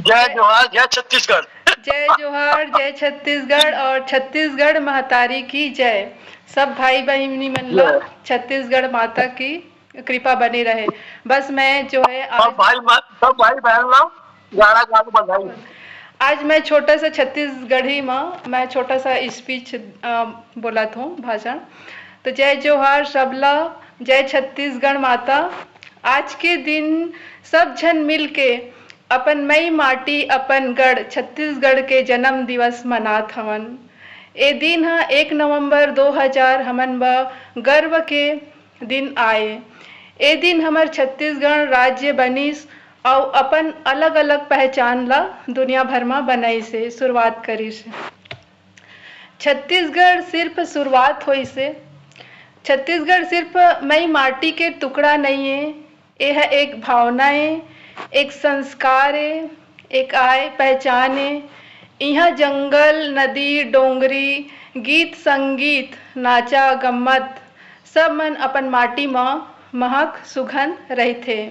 जय जय जोहार, जय छत्तीसगढ़। जय जोहार, जय छत्तीसगढ़ और छत्तीसगढ़ महतारी की जय। सब भाई बहिनी मन ला जय। छत्तीसगढ़ माता की कृपा बनी रहे। बस मैं जो है सब भाई बहन लोग गाना गा के बधाई। आज मैं छोटा सा छत्तीसगढ़ी में मैं छोटा सा स्पीच बोला था भाषण। तो जय जोहार सबला, जय छत्तीसगढ़ माता। आज के दिन सब जन मिल के अपन मई माटी अपन गढ़ छत्तीसगढ़ के जन्म दिवस मनात हवन। ए दिन ह 1 नवंबर 2000 हमन ब गर्व के दिन आए। ए दिन हमर छत्तीसगढ़ राज्य बनिस और अपन अलग अलग पहचान ला दुनिया भर में बनाई से शुरुआत करिस। छत्तीसगढ़ सिर्फ शुरुआत हुई से। छत्तीसगढ़ सिर्फ मई माटी के टुकड़ा नहीं है, यह एक भावना है, एक संस्कार है, एक आय पहचान है। यहाँ जंगल नदी डोंगरी गीत संगीत नाचा गम्मत सब मन अपन माटी में महक सुघन रही थे।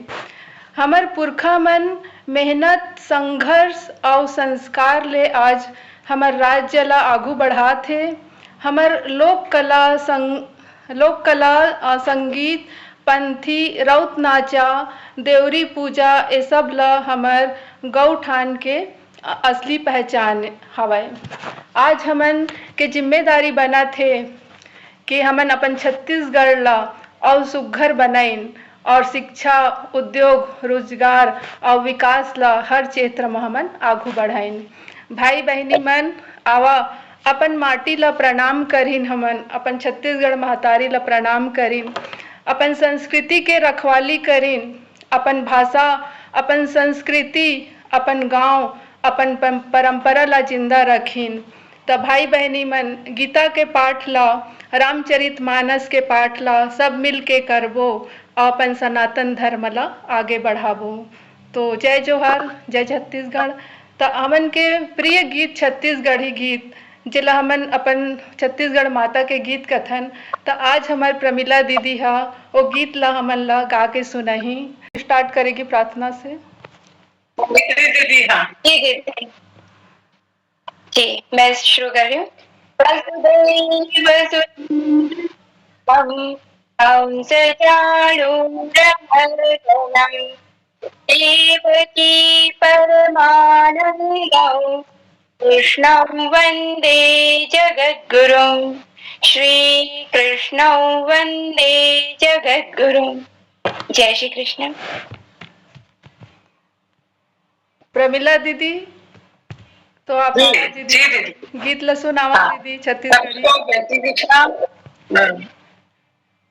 हमर पुरखा मन मेहनत संघर्ष और संस्कार ले आज हमर राज्य ला आगू बढ़ात हे। हमर लोक कला संगीत पंथी राउत नाचा देवरी पूजा ये सब ला हमर गौ ठान के असली पहचान हवय। आज हमन के जिम्मेदारी बना थे कि हमन अपन छत्तीसगढ़ ला और सुघ्घर बनाइन और शिक्षा उद्योग रोजगार और विकास ला हर क्षेत्र में हमन आगू बढ़ाइन। भाई बहनी मन आवा अपन माटी ला प्रणाम करिन, हमन अपन छत्तीसगढ़ महतारी ला प्रणाम करिन, अपन संस्कृति के रखवाली करिन, अपन भाषा अपन संस्कृति अपन गांव अपन परंपरा ला जिंदा रखिन। त भाई बहनी मन गीता के पाठ ला रामचरित मानस के पाठ ला सब मिल के करबो और अपन सनातन धर्म ला आगे बढ़ाबो। तो जय जोहार, जय छत्तीसगढ़। त हमन के प्रिय गीत छत्तीसगढ़ी गीत जिला हमन अपन छत्तीसगढ़ माता के गीत कथन। त आज हमार प्रमिला दीदी हा वो गीत ला हमन ला गा के सुनाही। स्टार्ट करेगी प्रार्थना से। दीदी हाँ जी, मैं शुरू कर रही हूँ। वसुदेव वसुदेवं कंसचाणूरमर्दनं देवकी परमानन्दं कृष्णं वन्दे जगद्गुरुं श्रीकृष्णं वन्दे जगद्गुरुं। जय श्री कृष्ण। प्रमिला दीदी तो आप जी दीदी गीत ला सुनावा दीदी छत्तीसगढ़ी।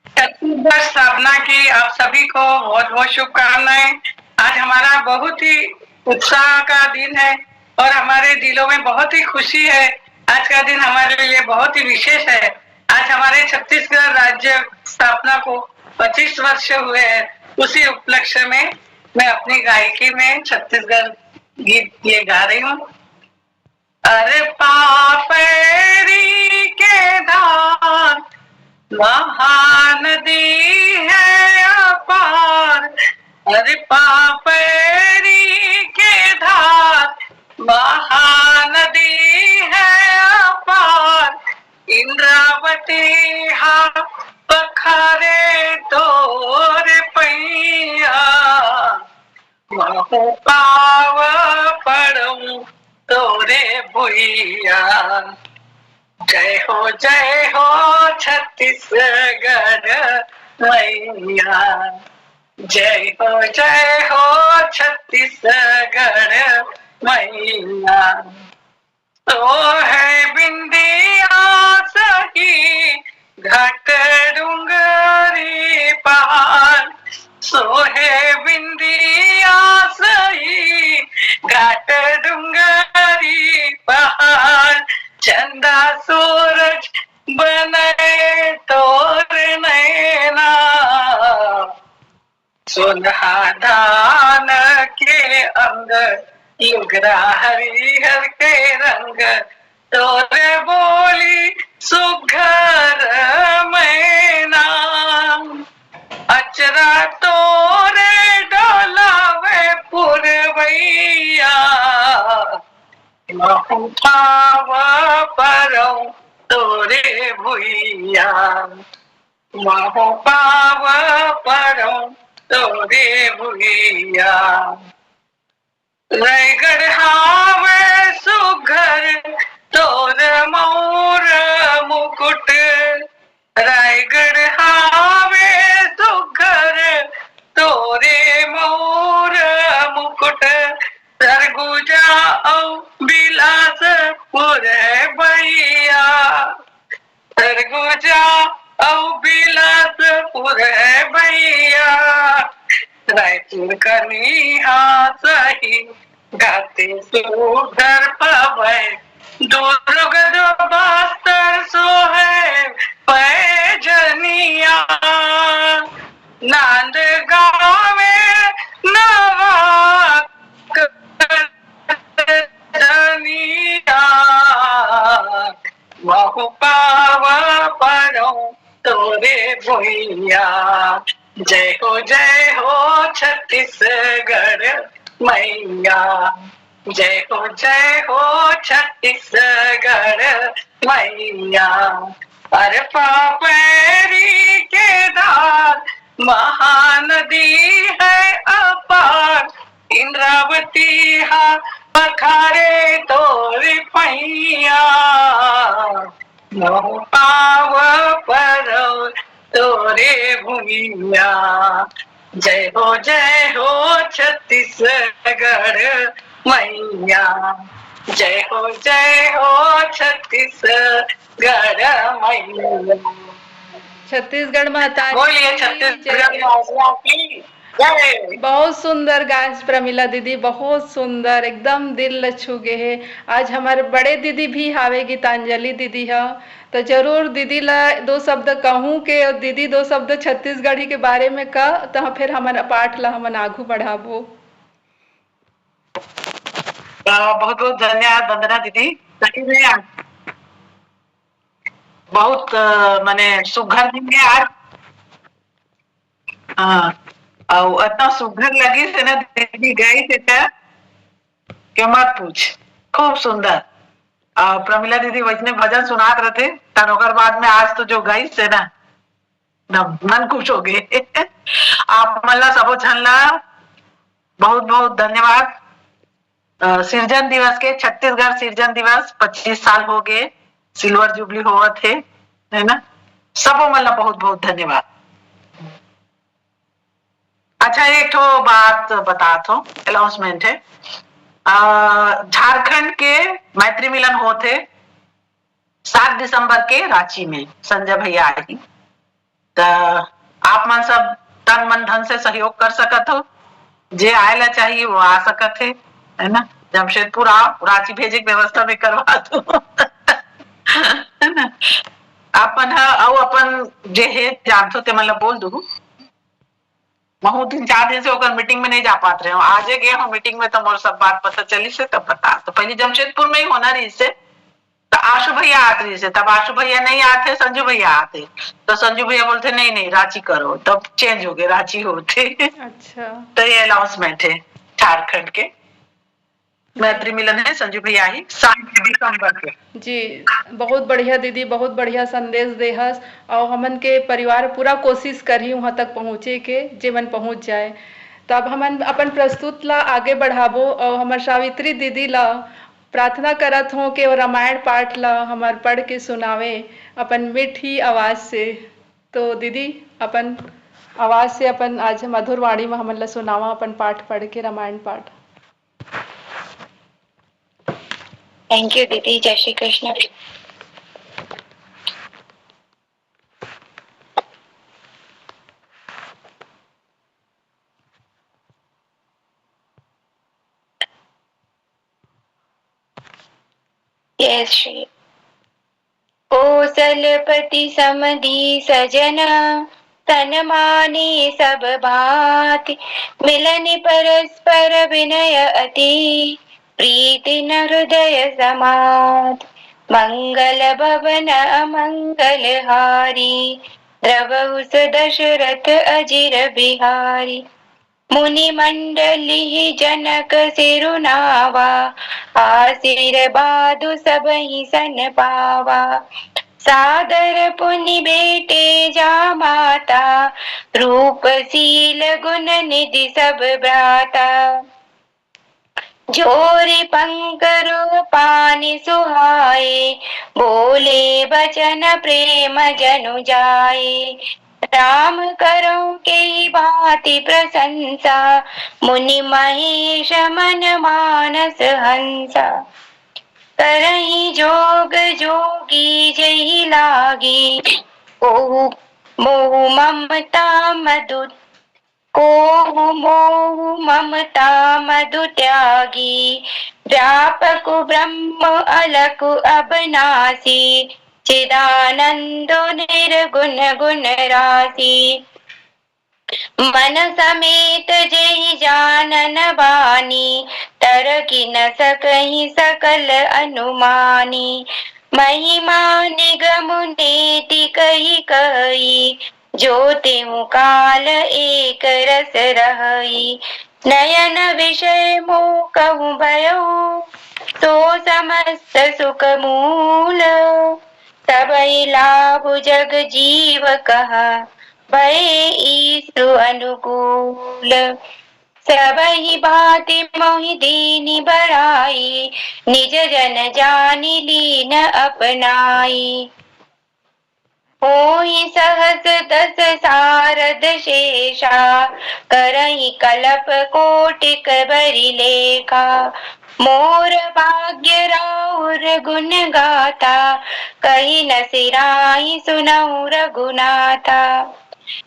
छत्तीसगढ़ स्थापना की आप सभी को बहुत बहुत शुभकामनाएं। आज हमारा बहुत ही उत्साह का दिन है और हमारे दिलों में बहुत ही खुशी है। आज का दिन हमारे लिए बहुत ही विशेष है। आज हमारे छत्तीसगढ़ राज्य स्थापना को 25 वर्ष हुए हैं। उसी उपलक्ष्य में मैं अपनी गायकी में छत्तीसगढ़ गीत ये गा रही हूँ। अरे पापरी के धार महानदी है अपार। अरे पापरी के धार महानदी है अपार। इंद्रावती हा पखारे तोर पैया महु पाव पड़ूं तोरे भुइया। जय हो छत्तीसगढ़ मैया। जय हो छत्तीसगढ़ मैया। तो है बिंदिया सही घट डूंगरी पहाड़। सो है बिंदिया सही घाट डूंगरी पहाड़। चंदा सूरज बने तोर नैना। सुनहा धान के अंग लुगरा हरिहर के रंग। तोरे बोली सुघर मैना। अचरा तोरे डोलावे पुरवैया। पाव परो तोरे भुइया, महु पाव परो तोरे भुइया। रायगढ़ हावे सुघर तोर मोर मुकुट, रायगढ़ हावे सुघर तोरे मोर मुकुट। सरगुजा औ बिलासपुर भैया, सरगुजा औ बिलासपुर भैया। रायपुर कनिहा सही गाते सुधर पवै, दुर्ग बस्तर सोहे पैजनिया। नांद गावे नवा कनिया, महु पाव परो तोरे भुइया। जय हो छत्तीसगढ़ मैया, जय हो छत्तीसगढ़ मैया। अरे पापेरी केदार महानदी है अपार, इंद्रावती हा पखारे तोरी पैया। महु पाव परो तोरे भुइया। जय हो छत्तीसगढ़ मैया, जय हो छत्तीसगढ़ मैया। छत्तीसगढ़ महतारी बोलिए की छत्तीसगढ़ जय। वासियों की जय। बहुत सुंदर गायस प्रमिला दीदी, बहुत सुंदर, एकदम दिल छू गे है। आज हमारे बड़े दीदी भी हावे, गीतांजलि दीदी है, तो जरूर दीदी ला दो शब्द कहूँ के, और दीदी दो शब्द छत्तीसगढ़ी के बारे में कह, तो फिर हमारा पाठ ला हमन आगू बढ़ाबो। बहुत बहुत धन्यवाद वंदना दीदी। सही में बहुत माने सुघर दिन है आज। हाँ, और इतना सुघर लगी से ना दीदी गई थे कि मत पूछ, खूब सुंदर। प्रमिला दीदी वैसने भजन सुनात रहे थे, तन ओकर बाद में आज तो जो गई से ना मन खुश हो गए। आप मल्ला सबो झन ला बहुत बहुत धन्यवाद। सृजन दिवस के, छत्तीसगढ़ सृजन दिवस 25 साल हो गए, सिल्वर जुबली हुआ थे, है ना। सबो मन ला बहुत बहुत धन्यवाद। अच्छा, एक तो बात बतात हो, अनाउंसमेंट है। झारखंड के मैत्री मिलन होते 7 दिसंबर के रांची में, संजय भैया आई, तो आप मन सब तन मन धन से सहयोग कर सकत हो। जे आए ला चाहिए वो आ सकत है ना। जमशेदपुर आओ, रांची भेजे की व्यवस्था में करवा दो। है ना। अपन अपन जे है जानते ते मतलब बोल दू। महू 3-4 दिन से होकर मीटिंग में नहीं जा पाते रहे, आज गए हम मीटिंग में, तो मोर सब बात पता चली से तब बता। तो पहले जमशेदपुर में ही होना रही से, तो आशु भैया आते रही से, तब आशु भैया नहीं आते, संजू भैया आते, तो संजू भैया बोलते नहीं नहीं रांची करो, तब चेंज हो गए, रांची होते। अच्छा, तो ये अनाउंसमेंट है झारखंड के मैत्री मिलन है, संजू भैया ही 7 दिसंबर के। जी, बहुत बढ़िया दीदी, बहुत बढ़िया संदेश देहस, और हमन के परिवार पूरा कोशिश करी वहाँ तक पहुँचे के, जीवन पहुँच जाए। तब हमन अपन प्रस्तुत ला आगे बढ़ाबो, और हमार सावित्री दीदी ला प्रार्थना करत हो कि वो रामायण पाठ ला हमार पढ़ के सुनावे अपन मीठी आवाज से। तो दीदी अपन आवाज से अपन आज मधुर वाणी में हमन ला सुनावा अपन पाठ पढ़ के, रामायण पाठ। थैंक यू दीदी। जय श्री कृष्ण। जय श्री। कौसलपति समधी सजना, तन माने सब भांति, मिलनि परस्पर विनय अति, प्रीति न हृदय समाध। मंगल भवन अमंगल हारी, द्रवहु दशरथ अजिर बिहारी। मुनि मंडली जनक सिरुनावा, आशीर्वादु सबहि सन पावा। सादर पुनि बेटे जा माता, रूप शील गुण निधि सब भ्राता। जोरि पंकरु पानि सुहाए, बोले बचन प्रेम जनु जाए। राम करौ के भांति प्रशंसा, मुनि महेश मन मानस हंसा। करहि जोग जोगी जहि लागी, कोहु मोहु ममता मधु कोहु मोहु ममता मधु त्यागी। व्यापक ब्रह्म अलख अबनासी, चिदानंद निर्गुण गुण राशि। मन समेत जेहि जानन बानी, तरकि न सकहि सकल अनुमानी। महिमा निगम नीति कही कही, जो तेहु काल एक रस रहई। नयन विषय मोह कहूँ भयउ, तो समस्त सुख मूल। सबई लाभ जग जीव कहा, भय ईसु अनुकूल। सबहि भांति मोहि दीनि बड़ाई, निज जन जानि लीन अपनाई। होहि सहस दस सारद शेषा, करहि कलप कोटिक बरि लेखा। मोर भाग्य राउर गुण गाथा, कहि न सिराहि सुनहु रघुनाथा।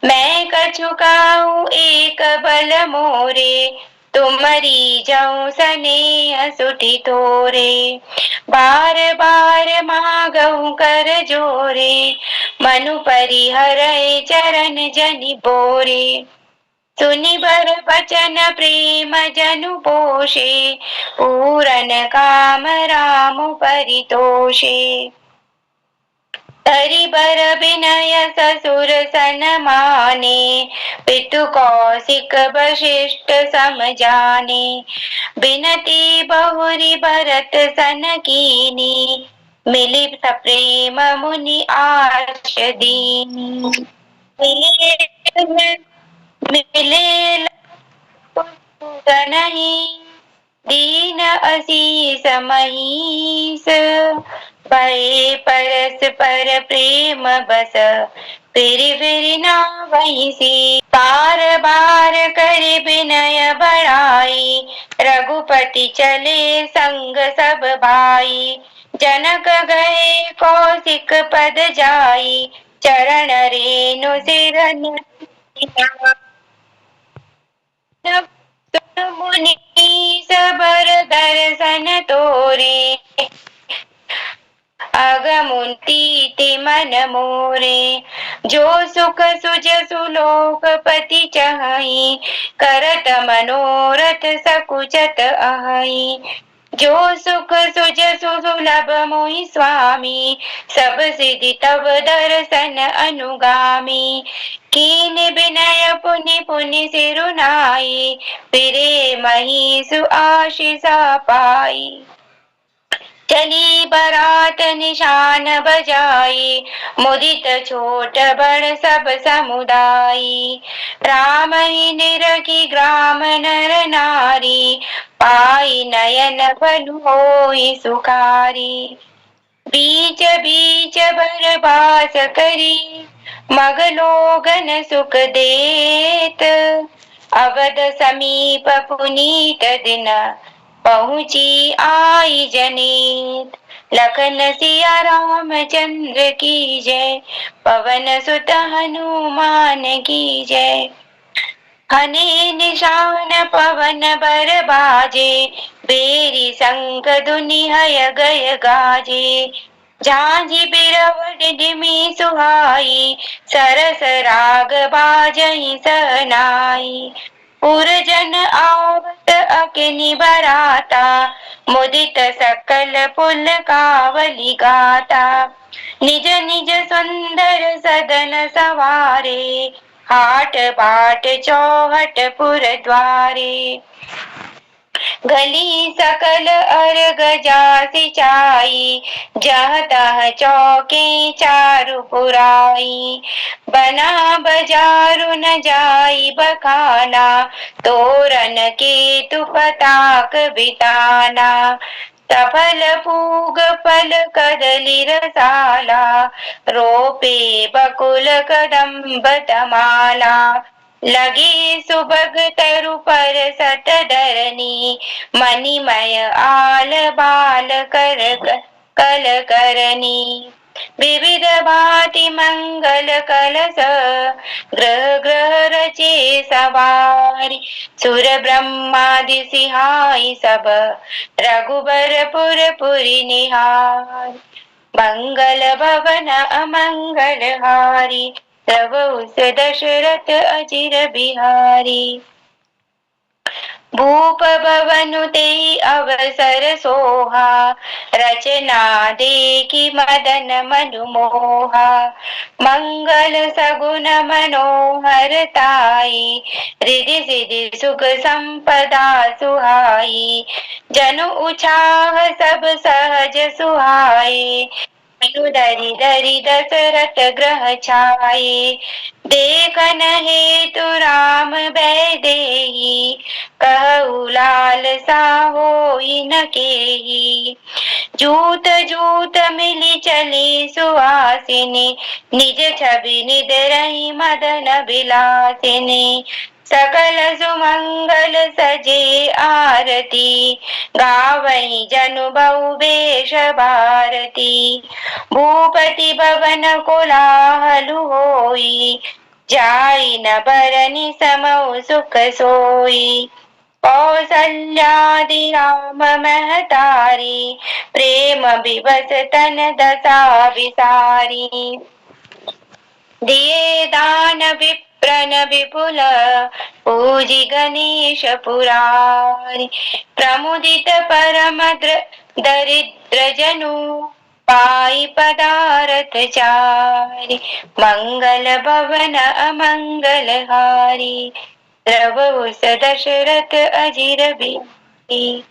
मैं कछु कहूँ एक बल मोरे, तुमरी जऊ सनेह सुधि तोरे। बार बार मांगहु कर जोरे, मनु परिहरइ चरण जनि बोरे। सुनि बर बचन प्रेम जनु पोषे, पूरन काम राम परितोषे। हरि बर विनय ससुर सन माने, पितु कौशिक वशिष्ठ सम जाने। बिनती बहुरि भरत सन कीनी, मिली प्रेम मुनि आर्ष दीनी। मिले नहीं, दीन असीस महीस। भये परस पर प्रेम बस, फिरि फिरि नावहि सी। बार बार करि विनय बढ़ाई, रघुपति चले संग सब भाई। जनक गए कौशिक पद जाई, चरण रेणु सिर मुनि सबर दर्शन तोरे। अगमुंती मन मोरे, जो सुख सुज सुलोकपति चाहि। करत मनोरथ सकुचत अहि, जो सुख सुज सुलभ मोहि स्वामी। सब सिद्धि तब दर्शन अनुगामी, कीन विनय पुनि पुनि सिरुनाई। फिरे महिषु आशीष पाई, चली बरात निशान बजाई। मुदित छोट बड़ सब समुदाई, राम ही निरखी ग्राम नर नारी। पाई नयन बलु होई सुखारी, बीच बीच बरबास करी। मग लोगन सुख देत, अवध समीप पुनीत दिन। पहुँची आई जनीत, लखन सिया राम चंद्र की जय। पवन सुत हनुमान की जय। हनि निशान पवन बर बाजे, बेरी शंख धुनि हय गय गाजे। झांझि बिरवड डिमि सुहाई, सरस राग बाजहि सहनाई। पुरजन आवत अकिनि बराता, मुदित सकल पुलकावली गाता। निज निज सुंदर सदन सवारे, हाट बाट चौहट पुर द्वारे। गली सकल अर्घ जा सिंचाई, जह तह चौके चारु पुराई। बना बजारु न जाई बखाना, तोरन केतु पताक बिताना। सफल पूग फल कदली रसाला, रोपे बकुल कदम्ब तमाला। लगे सुबग तरु पर सत धरनी, मणिमय आल बाल कल करनी। विविध भांति मंगल कलश, ग्रह ग्रह रचे सवारी। सुर ब्रह्मादि सिहाई सब, रघुबर पुर पुरी निहारी। मंगल भवन अमंगल हारी, तब उस दशरथ अजिर बिहारी। भूप भवनु ते अवसर सोहा, रचना देखी मदन मनु मोहा। मंगल सगुन मनोहर ताई, रिधि सिधि सुख संपदा सुहाई। जनु उछाह सब सहज सुहाए, मनु दरि दरि दशरथ ग्रह छाये। देखन हेतु राम बैदेही, कहु लालसा होई न केही। जूत जूत मिली चली सुहासिनी, निज छवि निध रही मदन बिलासिनी। सकल सुमंगल सजे आरती, गावई जनु बहु बेश भारती। भूपति भवन कोलाहल होई, जाई न बरनि समउ सुख सोई। कौसल्यादि राम महतारी, प्रेम विवश तन दशा विसारी। दिए दान विप्रन विपुल, पूजी गणेश पुरारी। प्रमुदित परम दरिद्र जनु, पाई पदारथ चारि। मंगल भवन अमंगल हारी, द्रवहु दशरथ अजिर बिहारी।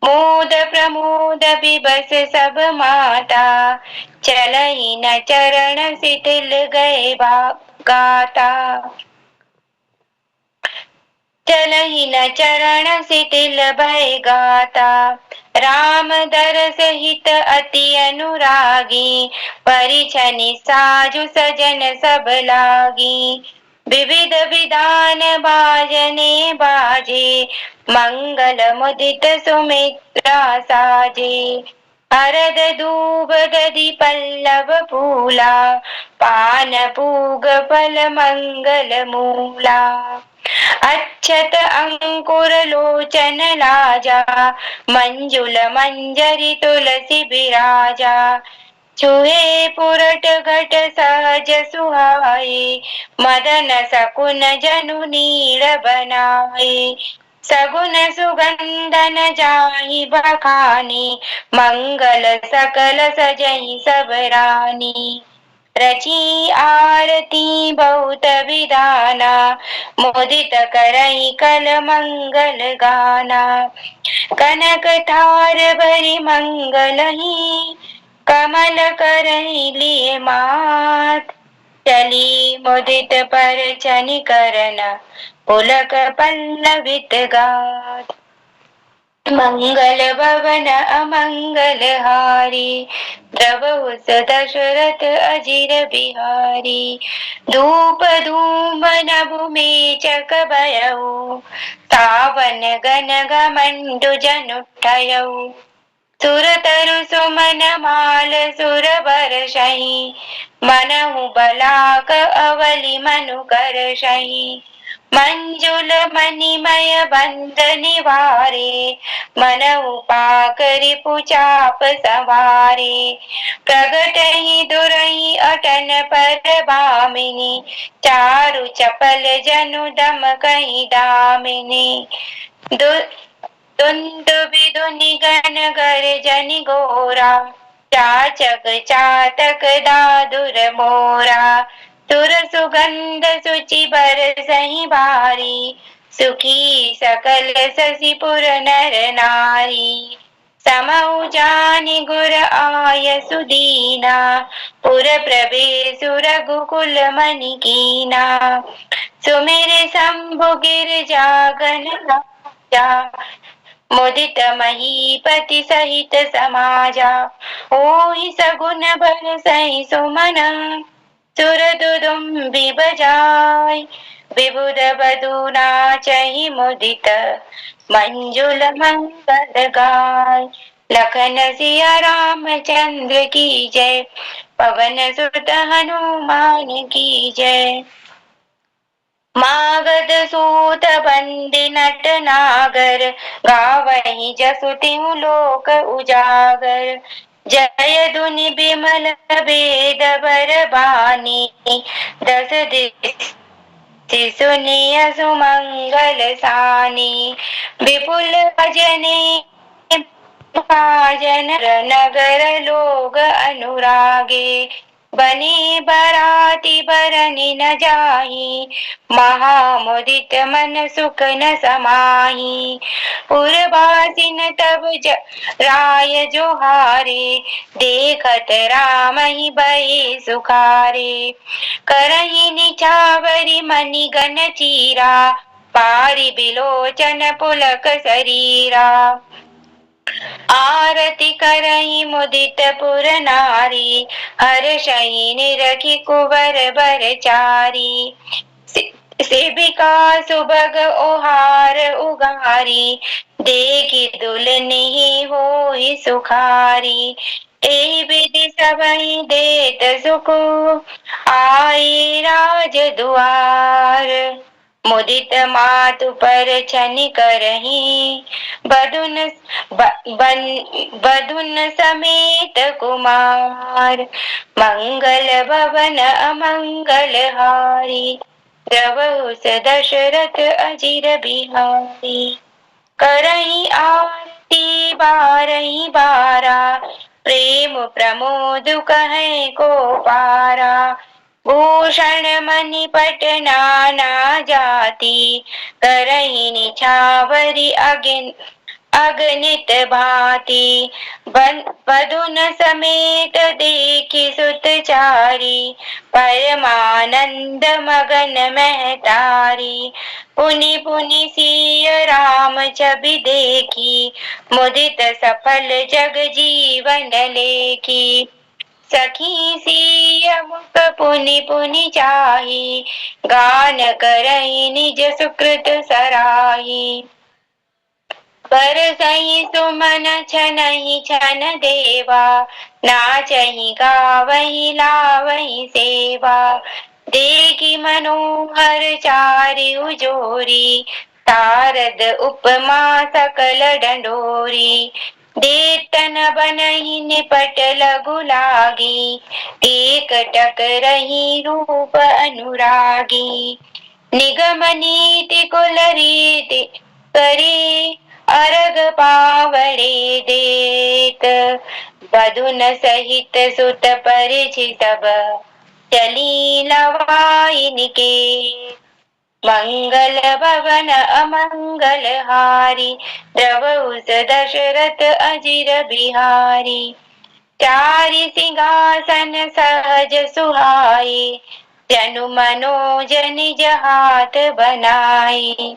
मोद प्रमोद विबस सब माता, चलहि न चरण शिथिल गए गाता। चलहि न चरण शिथिल भय गाता। राम दरस हित अति अनुरागी, परिछनि साजु सजन सब लागी। विविध विधान बाजने बाजे, मंगल मुदित सुमित्रा साजे। हरद दूब दधि पल्लव फूला, पान पूग फल मंगल मूला। अक्षत अंकुर लोचन लाजा, मंजुल मंजरी तुलसी बिराजा। छुए पुरट घट सहज सुहाए, मदन सकुन जनु नीर बनाए। सगुन सुगंधन जाहि बखानी, मंगल सकल सजहि सब रानी। रची आरती बहुत विधाना, मोदित करहि कल मंगल गाना। कनक थार भरि मंगलहि, कमल करहि लिए मात। चली मुदित पर चनि करन, पुलक पल्लवित गात। मंगल भवन अमंगल हारी, द्रवहु दशरथ अजिर बिहारी। धूप धूम नभु मेचक भयउ, सावन गन घमंडु जनु ठयउ। सुर तरु सुमन माल सुर बरषहि, मनहु बलाक अवलि मनु करषहि। मंजुल मणिमय बंध निवारे, मनहु पाकरि पुचाप सवारे। प्रगटहि दुरहि अटन पर भामिनी, चारु चपल जनु दम कहि दामिनी। दुंदुभि धुनि गण गर्जनि घोरा, चाचक चातक दादुर मोरा। सुर सुगंध सुचि बरसहि बारी, सुखी सकल शशिपुर नर नारी। समऊ जानि गुर आय सुदीना, पुर प्रवेशु रघुकुल मनि कीना। सुमिरि शंभु गिरजागन राजा, मुदित महीपति सहित समाजा। होहि सगुन बरसई सुमन, सुरदुदुम्बि बजाय। विबुध बधु नाचहि मुदित, मंजुल मंगल गाय। लखन सिया रामचंद्र की जय, पवन सुत हनुमान की जय। मागध सूत बंदी नट नागर, गावहि जसु तिहुँ लोक उजागर। जय धुनि बिमल वेद बर बानी, दस दिशि सुनिय सुमंगल सानी। विपुल भजने भाजन नगर लोग अनुरागे, बने बराती बरनि न जाहि, महामुदित मन सुख न समाहि। पुरवासिन तब राय जोहारे, देखत रामहि भये सुखारे। करहि निछावरि मणिगण चीरा, पारि बिलोचन पुलक शरीरा। आरती करहि मुदित पुर नारी, हर्षहि निरखि कुवर बर चारी। सेविका सुभग ओहार उगारी, देखि दुलनिहि होई सुखारी। एहि विधि सबहि देत सुखु, आई राज दुआर। मुदित मातु पर छनि करहि, बधुन समेत कुमार। मंगल भवन अमंगल हारी, द्रवहु स दशरथ अजिर बिहारी। करहि आरती बारहि बारा, प्रेम प्रमोद कहे को पारा। भूषण मणिपट नाना जाति, करहि निछावरि अगणित भांति। बधुन समेत देखि सुत चारी, परमानंद मगन महतारी। पुनि पुनि सिय राम छवि देखी, मुदित सफल जग जीवन लेखी। सखी सिय मुख पुनि पुनि चाही, गान करहि निज सुकृत सराही। बरसहि सुमन छनहि छन देवा, नाचहि गावहि लावहि सेवा। देखि मनोहर चारिउ जोरी, तारद उपमा सकल डंडोरी। देतन बनहि निपट लघु लागी, एकटक रही रूप अनुरागी। निगम नीति कुल रीति करी, अरग पावड़े देत। बधुन सहित सुत परिचित सब, चली लवाई निकेत। मंगल भवन अमंगल हारी, द्रवहु स दशरथ अजिर बिहारी। चारि सिंहासन सहज सुहाई, जनु मनोजन निज हाथ बनाई।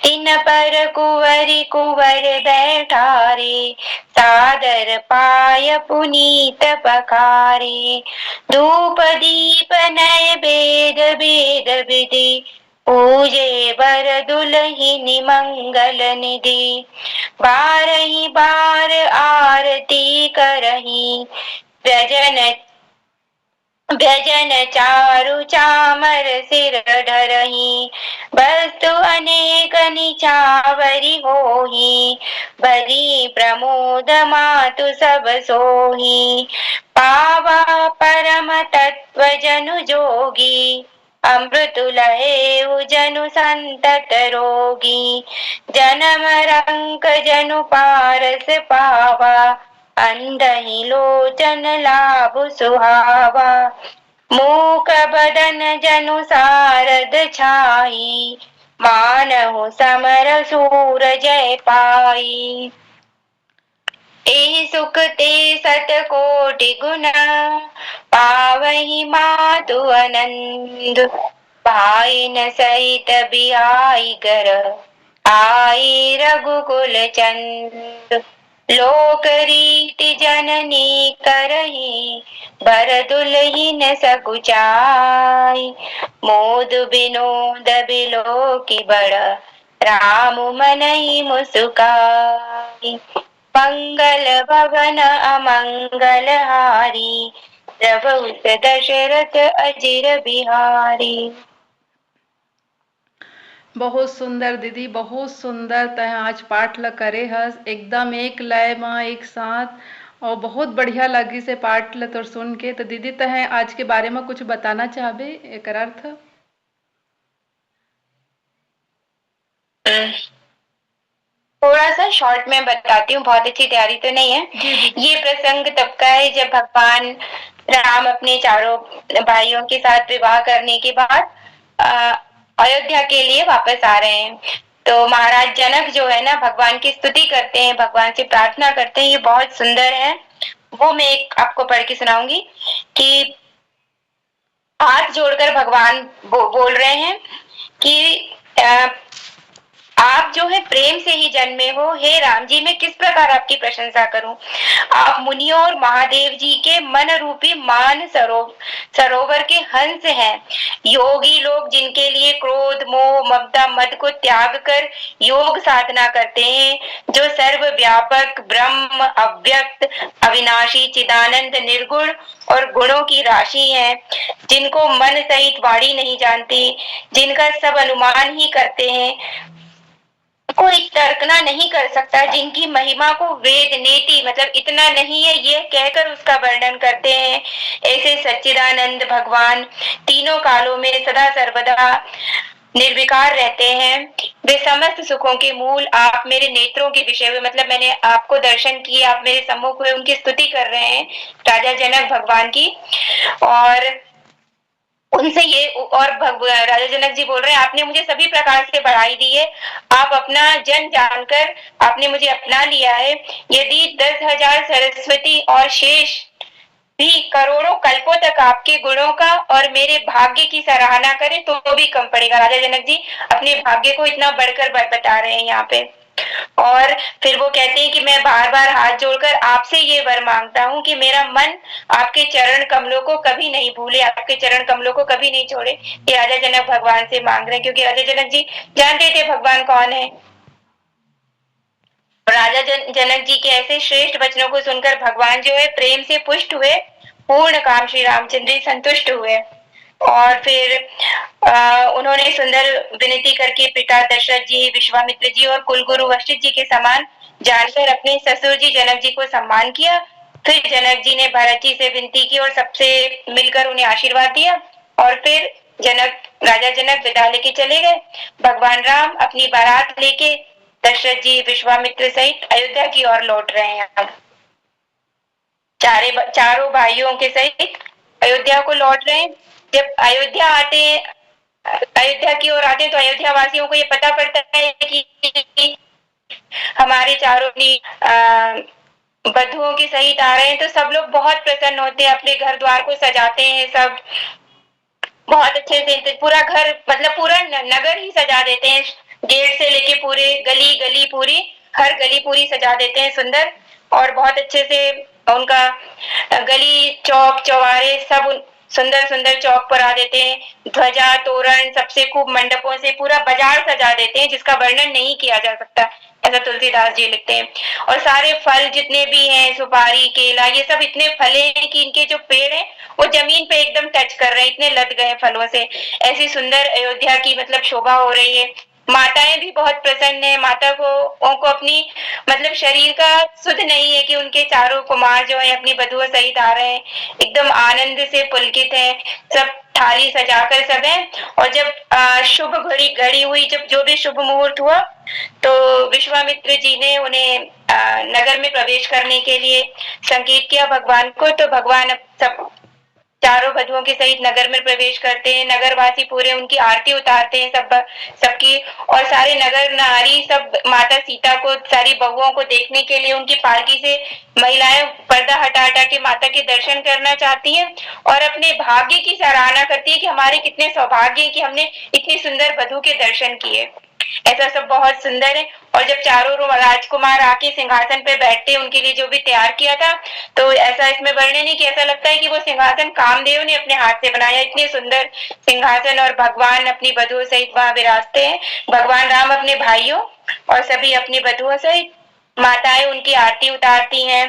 तिन पर कुंवरि कुंवर बैठारे, सादर पाय पुनीत पखारे। धूप दीप नैवेद्य वेद विधि, पूजे बर दुलहिनी मंगल निधि। बारहि बार आरती करहि, व्यजन चारु चामर सिर धरहि। वस्तु अनेक निछावरि होहि, बलि प्रमोद मातु सब सोहि। पावा परम तत्व जनु जोगी, अमृत लहेउ जनु संतत रोगी। जन्म रंक जनु पारस पावा, अंधहि लोचन लाभु सुहावा। मूक बदन जनु सारद छाई, मानहु समर सूर जय पाई। एहि सुख ते सत कोटि गुण पावहि मातु आनंद। भाई न सहित बियाई गर आई रघुकुल चंद। लोक रीति जननी करही बर दुलहिन सकुचाई। मोद बिनोद बिलो की बड़ राम मनहि मुस्काई। मंगल भवन अमंगल हारी प्रभु दशरथ अजिर बिहारी। बहुत सुंदर दीदी, बहुत सुंदर तय आज पाठ ल करे हस, एकदम एक लय में एक साथ, और बहुत बढ़िया लगी से पाठ ल तोर सुन के। तो दीदी तय आज के बारे में कुछ बताना चाहबे एक अर्थ? थोड़ा सा शॉर्ट में बताती हूँ, बहुत अच्छी तैयारी तो नहीं है। ये प्रसंग तब का है जब भगवान राम अपने चारों भाइयों के साथ विवाह करने के बाद अयोध्या के लिए वापस आ रहे हैं। तो महाराज जनक जो है ना, भगवान की स्तुति करते हैं, भगवान से प्रार्थना करते हैं, ये बहुत सुंदर है। वो मैं एक आपको पढ़ के सुनाऊंगी कि हाथ जोड़कर भगवान बोल रहे हैं कि आप जो है प्रेम से ही जन्मे हो, हे राम जी मैं किस प्रकार आपकी प्रशंसा करूं। आप मुनियों और महादेव जी के मन रूपी मान सरोवर के हंस हैं। योगी लोग जिनके लिए क्रोध मोह ममता मद को त्याग कर योग साधना करते हैं, जो सर्वव्यापक ब्रह्म अव्यक्त अविनाशी चिदानंद निर्गुण और गुणों की राशि है, जिनको मन सहित वाणी नहीं जानती, जिनका सब अनुमान ही करते हैं, कोई तर्कना नहीं कर सकता, जिनकी महिमा को वेद नेति मतलब इतना नहीं है ये कहकर उसका वर्णन करते हैं। ऐसे सच्चिदानंद भगवान तीनों कालों में सदा सर्वदा निर्विकार रहते हैं। वे समस्त सुखों के मूल। आप मेरे नेत्रों के विषय हुए, मतलब मैंने आपको दर्शन किए, आप मेरे सम्मुख हुए, उनकी स्तुति कर रहे हैं राजा जनक भगवान की। और उनसे ये और राजा जनक जी बोल रहे हैं, आपने मुझे सभी प्रकार से बढ़ाई दी है, आप अपना जन जानकर आपने मुझे अपना लिया है। यदि 10,000 सरस्वती और शेष भी करोड़ों कल्पों तक आपके गुणों का और मेरे भाग्य की सराहना करें तो भी कम पड़ेगा। राजा जनक जी अपने भाग्य को इतना बढ़कर बता रहे हैं यहाँ पे। और फिर वो कहते हैं कि मैं बार बार हाथ जोड़कर आपसे ये वर मांगता हूँ कि मेरा मन आपके चरण कमलों को कभी नहीं भूले, आपके चरण कमलों को कभी नहीं छोड़े। ये राजा जनक भगवान से मांग रहे हैं, क्योंकि राजा जनक जी जानते थे भगवान कौन है। राजा जनक जी के ऐसे श्रेष्ठ वचनों को सुनकर भगवान जो है प्रेम से पुष्ट हुए, पूर्ण काम श्री रामचंद्र जी संतुष्ट हुए। और फिर उन्होंने सुंदर विनती करके पिता दशरथ जी, विश्वामित्र जी और कुलगुरु वशिष्ठ जी के समान जानकर अपने ससुर जी जनक जी को सम्मान किया। फिर जनक जी ने भरत जी से विनती की और सबसे मिलकर उन्हें आशीर्वाद दिया। और फिर राजा जनक विदा लेके चले गए। भगवान राम अपनी बारात लेके दशरथ जी विश्वामित्र सहित अयोध्या की ओर लौट रहे हैं। चारों भाइयों के सहित अयोध्या को लौट रहे हैं। जब अयोध्या की ओर आते हैं तो अयोध्या वासियों को ये पता पड़ता है कि हमारे चारों बधुओं के सहित आ रहे हैं, तो सब लोग बहुत प्रसन्न होते हैं, अपने घर द्वार को सजाते हैं, सब बहुत अच्छे से पूरा घर मतलब पूरा नगर ही सजा देते हैं। गेट से लेके पूरे गली गली पूरी हर गली पूरी सजा देते हैं सुंदर, और बहुत अच्छे से उनका गली चौक चौबारे सब सुंदर सुंदर चौक पर आ देते हैं। ध्वजा तोरण सबसे खूब मंडपों से पूरा बाजार सजा देते हैं, जिसका वर्णन नहीं किया जा सकता, ऐसा तुलसीदास जी लिखते हैं। और सारे फल जितने भी हैं, सुपारी केला, ये सब इतने फले हैं कि इनके जो पेड़ हैं वो जमीन पे एकदम टच कर रहे हैं, इतने लद गए फलों से। ऐसी सुंदर अयोध्या की मतलब शोभा हो रही है। माताएं भी बहुत प्रसन्न है। माता को अपनी मतलब शरीर का सुध नहीं है कि उनके चारों कुमार जो है अपनी बधुओं सहित आ रहे हैं, एकदम आनंद से पुलकित है, सब थाली सजाकर सब है। और जब शुभ घड़ी हुई, जब जो भी शुभ मुहूर्त हुआ, तो विश्वामित्र जी ने उन्हें नगर में प्रवेश करने के लिए संकेत किया भगवान को। तो भगवान सब चारों वधुओं के सहित नगर में प्रवेश करते हैं। नगरवासी पूरे उनकी आरती उतारते हैं सबकी, और सारे नगर नारी सब माता सीता को, सारी बहुओं को देखने के लिए उनकी पालकी से महिलाएं पर्दा हटा हटा के माता के दर्शन करना चाहती हैं और अपने भाग्य की सराहना करती है कि हमारे कितने सौभाग्य है कि हमने इतनी सुंदर वधु के दर्शन किए। ऐसा सब बहुत सुंदर है। और जब चारों राजकुमार आके सिंहासन पे बैठते हैं, उनके लिए जो भी तैयार किया था, तो ऐसा इसमें वर्णन है कि ऐसा लगता है कि वो सिंहासन कामदेव ने अपने हाथ से बनाया। इतने सुंदर सिंहासन, और भगवान अपनी वधुओं सहित वहां विराजते हैं। भगवान राम अपने भाइयों और सभी अपनी वधुओं सहित, माताएं उनकी आरती उतारती हैं,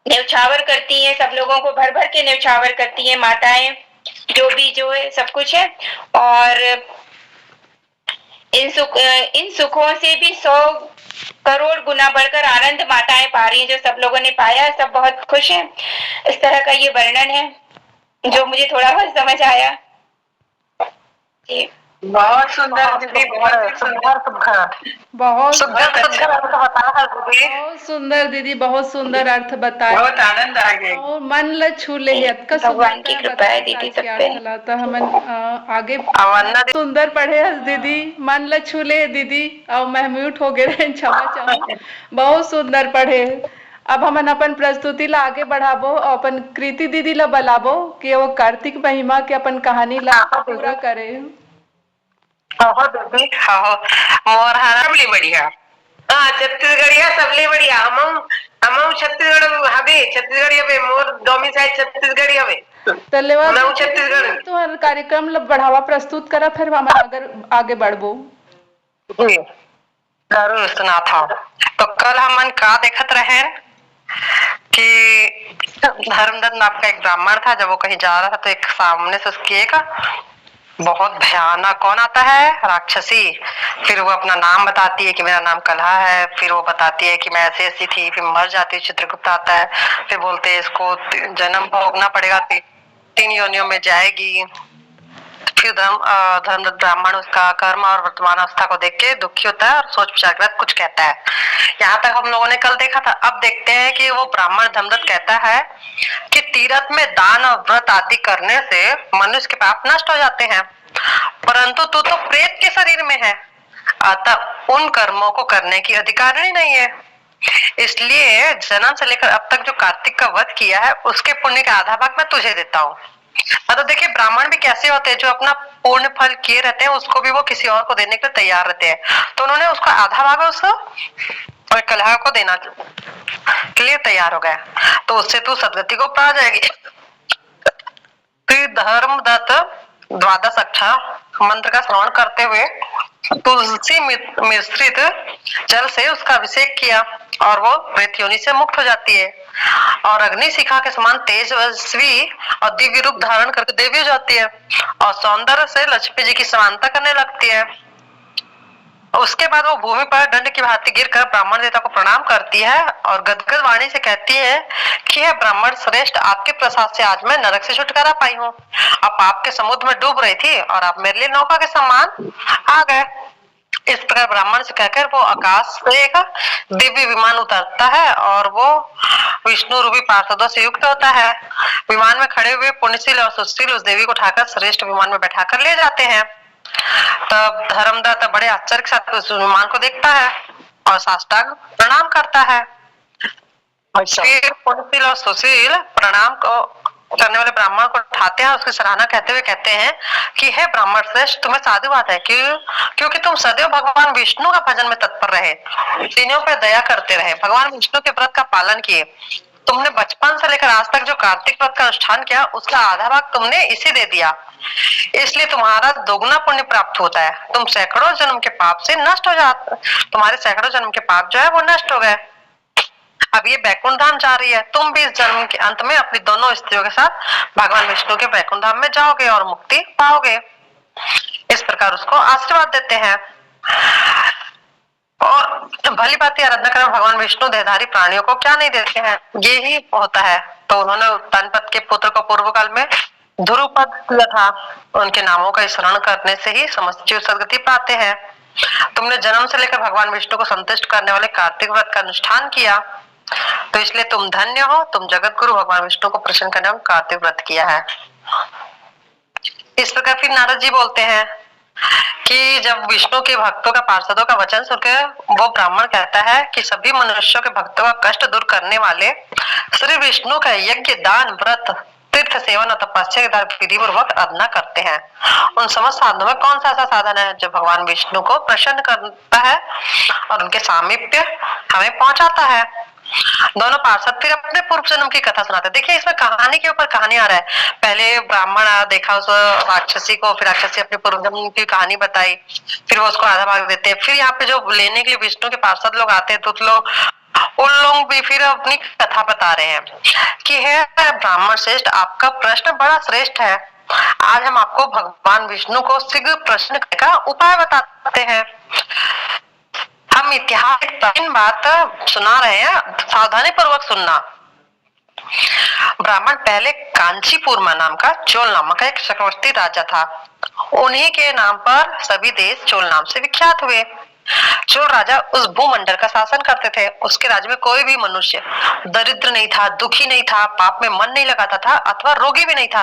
न्यौछावर करती हैं, सब लोगों को भर भर के न्यौछावर करती हैं माताएं, जो है सब कुछ है। और इन सुखों से भी 100 करोड़ गुना बढ़कर आनंद माताएं पा रही हैं। जो सब लोगों ने पाया, सब बहुत खुश हैं। इस तरह का ये वर्णन है जो मुझे थोड़ा बहुत समझ आया। बहुत सुंदर दीदी, बहुत सुंदर, बहुत दीदी, सुंदर दीदी, बहुत सुंदर अर्थ बताया। बहुत आनंद आ गया। और मन ल छूले का भगवान की कृपा है दीदी सब पे। तो हम आगे सुंदर पढ़े हस दीदी, मन ल छूले दीदी, और मैं म्यूट हो गए रहे, क्षमा चाहूँ। बहुत सुंदर पढ़े। अब हमन अपन प्रस्तुति ला आगे बढ़ाबो, अपन कृति दीदी ला बुलाबो कि वो कार्तिक महिमा के अपन कहानी ला पूरा करे। दीदी मोर सबले बढ़िया, छत्तीसगढ़िया सबले बढ़िया। हम छत्तीसगढ़ हवे, छत्तीसगढ़ हवे, मोर डोमिसाइल छत्तीसगढ़ हवे। तो छत्तीसगढ़ तो हर कार्यक्रम ला बढ़ावा प्रस्तुत करा, फिर हम अगर आगे बढ़बो। जरूर सुना था। तो कल हमन का देखत रहे कि धर्मदत्त नाम का एक ब्राह्मण था। जब वो कहीं जा रहा था तो एक सामने से उसकी एक बहुत भयानक कौन आता है, राक्षसी। फिर वो अपना नाम बताती है कि मेरा नाम कलहा है। फिर वो बताती है कि मैं ऐसी ऐसी थी, फिर मर जाती है। चित्रगुप्त आता है, फिर बोलते हैं इसको जन्म भोगना पड़ेगा, 3 योनियों में जाएगी। फिर धर्मदत्त ब्राह्मण उसका कर्म और वर्तमान अवस्था को देख के दुखी होता है और सोच विचार के बाद कुछ कहता है। यहाँ तक हम लोगों ने कल देखा था। अब देखते हैं कि वो ब्राह्मण धर्मदत्त कहता है कि तीर्थ में दान और व्रत आदि करने से मनुष्य के पाप नष्ट हो जाते हैं, परंतु तू तो प्रेत के शरीर में है, अतः उन कर्मों को करने की अधिकार ही नहीं है। इसलिए जन्म से लेकर अब तक जो कार्तिक का वध किया है उसके पुण्य का आधा भाग मैं तुझे देता हूँ। तो देखिए ब्राह्मण भी कैसे होते हैं, जो अपना पूर्ण फल किए रहते हैं उसको भी वो किसी और को देने के लिए तैयार रहते हैं। तो उन्होंने उसका आधा भाग उसको कलहा को देना के लिए तैयार हो गया। तो उससे तू सदगति को पा जाएगी। फिर धर्मदत्त 12 अक्षर मंत्र का श्रवण करते हुए तुलसी मिश्रित जल से उसका अभिषेक किया और वो प्रेत योनि से मुक्त हो जाती है और अग्नि शिखा के समान तेजस्वी और दिव्य रूप धारण करके देवी हो जाती है और सौंदर्य से लक्ष्मी जी की समानता करने लगती है। उसके बाद वो भूमि पर दंड की भांति गिरकर ब्राह्मण देवता को प्रणाम करती है और गदगद वाणी से कहती है कि हे ब्राह्मण श्रेष्ठ, आपके प्रसाद से आज मैं नरक से छुटकारा पाई हूँ। अब पाप के समुद्र में डूब रही थी और आप मेरे लिए नौका के समान आ गए। इस प्रकार ब्राह्मण से कहकर वो आकाश से एक दिव्य विमान उतरता है और वो विष्णु रूपी पार्षदों से युक्त होता है। विमान में खड़े हुए पुण्यशील और सुशील उस देवी को उठाकर श्रेष्ठ विमान में बैठाकर ले जाते हैं। तब धर्मदत्त बड़े आश्चर्य के साथ उस विमान को देखता है और साष्टांग प्रणाम करता है। फिर पुण्यशील और सुशील प्रणाम को करने वाले ब्राह्मण को उठाते हैं, उसकी सराहना कहते हुए कहते हैं कि हे ब्राह्मण श्रेष्ठ, तुम्हें साधुवाद है क्योंकि तुम सदैव भगवान विष्णु का भजन में तत्पर रहे, तीनों पर दया करते रहे, भगवान विष्णु के व्रत का पालन किए। तुमने बचपन से लेकर आज तक जो कार्तिक व्रत का अनुष्ठान किया उसका आधा भाग तुमने इसे दे दिया, इसलिए तुम्हारा दोगुना पुण्य प्राप्त होता है। तुम सैकड़ों जन्म के पाप से नष्ट हो जाते, तुम्हारे सैकड़ों जन्म के पाप जो है वो नष्ट हो गए। अब ये बैकुंठ धाम जा रही है, तुम भी इस जन्म के अंत में अपनी दोनों स्त्रियों के साथ भगवान विष्णु के बैकुंठ धाम में जाओगे और मुक्ति पाओगे। इस प्रकार उसको आशीर्वाद देते हैं। और भली बात आराधना कर भगवान विष्णु देहधारी प्राणियों को क्या नहीं देते हैं, ये ही होता है। तो उन्होंने तनपत के पुत्र को पूर्व काल में ध्रुवपद दिया था, उनके नामों का स्मरण करने से ही समस्त जीव सदगति पाते हैं। तुमने जन्म से लेकर भगवान विष्णु को संतुष्ट करने वाले कार्तिक व्रत का अनुष्ठान किया तो इसलिए तुम धन्य हो, तुम जगत गुरु भगवान विष्णु को प्रसन्न करने में कार्तिक व्रत किया है। इस प्रकार फिर नारद जी बोलते हैं कि जब विष्णु के भक्तों का पार्षदों का वचन सुनकर वो ब्राह्मण कहता है कि सभी मनुष्यों के भक्तों का कष्ट दूर करने वाले श्री विष्णु का यज्ञ, दान, व्रत, तीर्थ सेवन और तपस्या के द्वारा विधि पूर्वक आराधना करते हैं। उन समस्त साधनों में कौन सा ऐसा साधन है जो भगवान विष्णु को प्रसन्न करता है और उनके सामीप्य हमें पहुंचाता है। दोनों पार्षद फिर अपने पूर्व जन्म की कथा सुनाते हैं। देखिए इसमें कहानी के ऊपर कहानी आ रहा है। पहले ब्राह्मण देखा उस राक्षसी को, फिर राक्षसी अपने पूर्व जन्म की कहानी बताई, फिर वो उसको आधा भाग देते हैं। फिर यहाँ पे जो लेने के लिए विष्णु के पार्षद लोग आते हैं, दूत लोग, उन लोग भी फिर अपनी कथा बता रहे हैं कि हे ब्राह्मण श्रेष्ठ, आपका प्रश्न बड़ा श्रेष्ठ है। आज हम आपको भगवान विष्णु को शीघ्र प्रश्न का उपाय बताते हैं। हम इतिहास की बात सुना रहे हैं, सावधानी पूर्वक सुनना। ब्राह्मण पहले कांचीपुरमा नाम का चोल नामक एक चक्रवर्ती राजा था। उन्हीं के नाम पर सभी देश चोल नाम से विख्यात हुए। चोल राजा उस भूमंडल का शासन करते थे। उसके राज्य में कोई भी मनुष्य दरिद्र नहीं था, दुखी नहीं था, पाप में मन नहीं लगाता था अथवा रोगी भी नहीं था।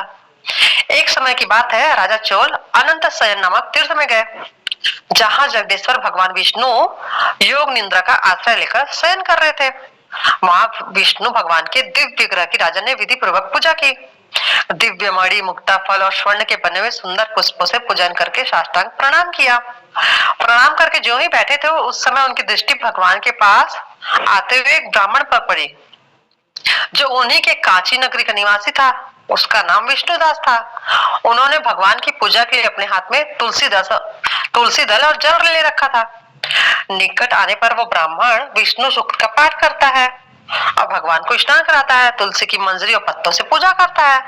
एक समय की बात है, राजा चोल अनंत शयन नामक तीर्थ में गए, जहां जगदीश्वर भगवान विष्णु योग निद्रा का आश्रय लेकर शयन कर रहे थे। वहां विष्णु भगवान के दिव्य विग्रह की राजा ने विधि पूर्वक पूजा की। दिव्य मणि, मुक्ता, फल और स्वर्ण के बने हुए सुंदर पुष्पों से पूजन करके साष्टांग प्रणाम किया। प्रणाम करके जो ही बैठे थे, उस समय उनकी दृष्टि भगवान के पास आते हुए एक ब्राह्मण पर पड़ी, जो उन्हीं के कांची नगरी का निवासी था। उसका नाम विष्णुदास था। उन्होंने भगवान की पूजा के लिए अपने हाथ में तुलसी दल और जल ले रखा था। निकट आने पर वो ब्राह्मण विष्णु सूक्त का पाठ करता है और भगवान को स्नान कराता है, तुलसी की मंजरी और पत्तों से पूजा करता है।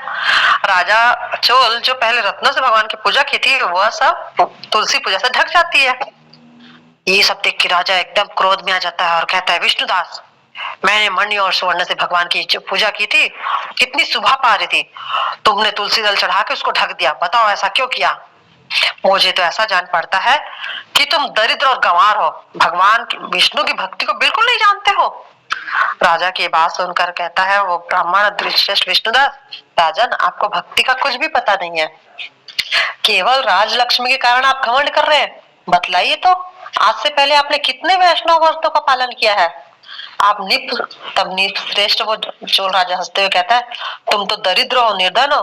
राजा चोल जो पहले रत्नों से भगवान की पूजा की थी, वह सब तुलसी पूजा से ढक जाती है। ये सब देख के राजा एकदम क्रोध में आ जाता है और कहता है, विष्णुदास, मैंने मणि और स्वर्ण से भगवान की जो पूजा की थी, कितनी शोभा पा रही थी, तुमने तुलसी दल चढ़ा के उसको ढक दिया। बताओ ऐसा क्यों किया? मुझे तो ऐसा जान पड़ता है कि तुम दरिद्र और गंवार हो, भगवान विष्णु की भक्ति को बिल्कुल नहीं जानते हो। राजा की बात सुनकर कहता है वो ब्राह्मण, श्रेष्ठ विष्णुदास, राजन, आपको भक्ति का कुछ भी पता नहीं है। केवल राजलक्ष्मी के कारण आप घमंड कर रहे हैं। बतलाइए तो, आज से पहले आपने कितने वैष्णव व्रतों का पालन किया है? आप श्रेष्ठ। वो चोल राजा हंसते हुए कहता है, तुम तो दरिद्र हो, निर्धन हो,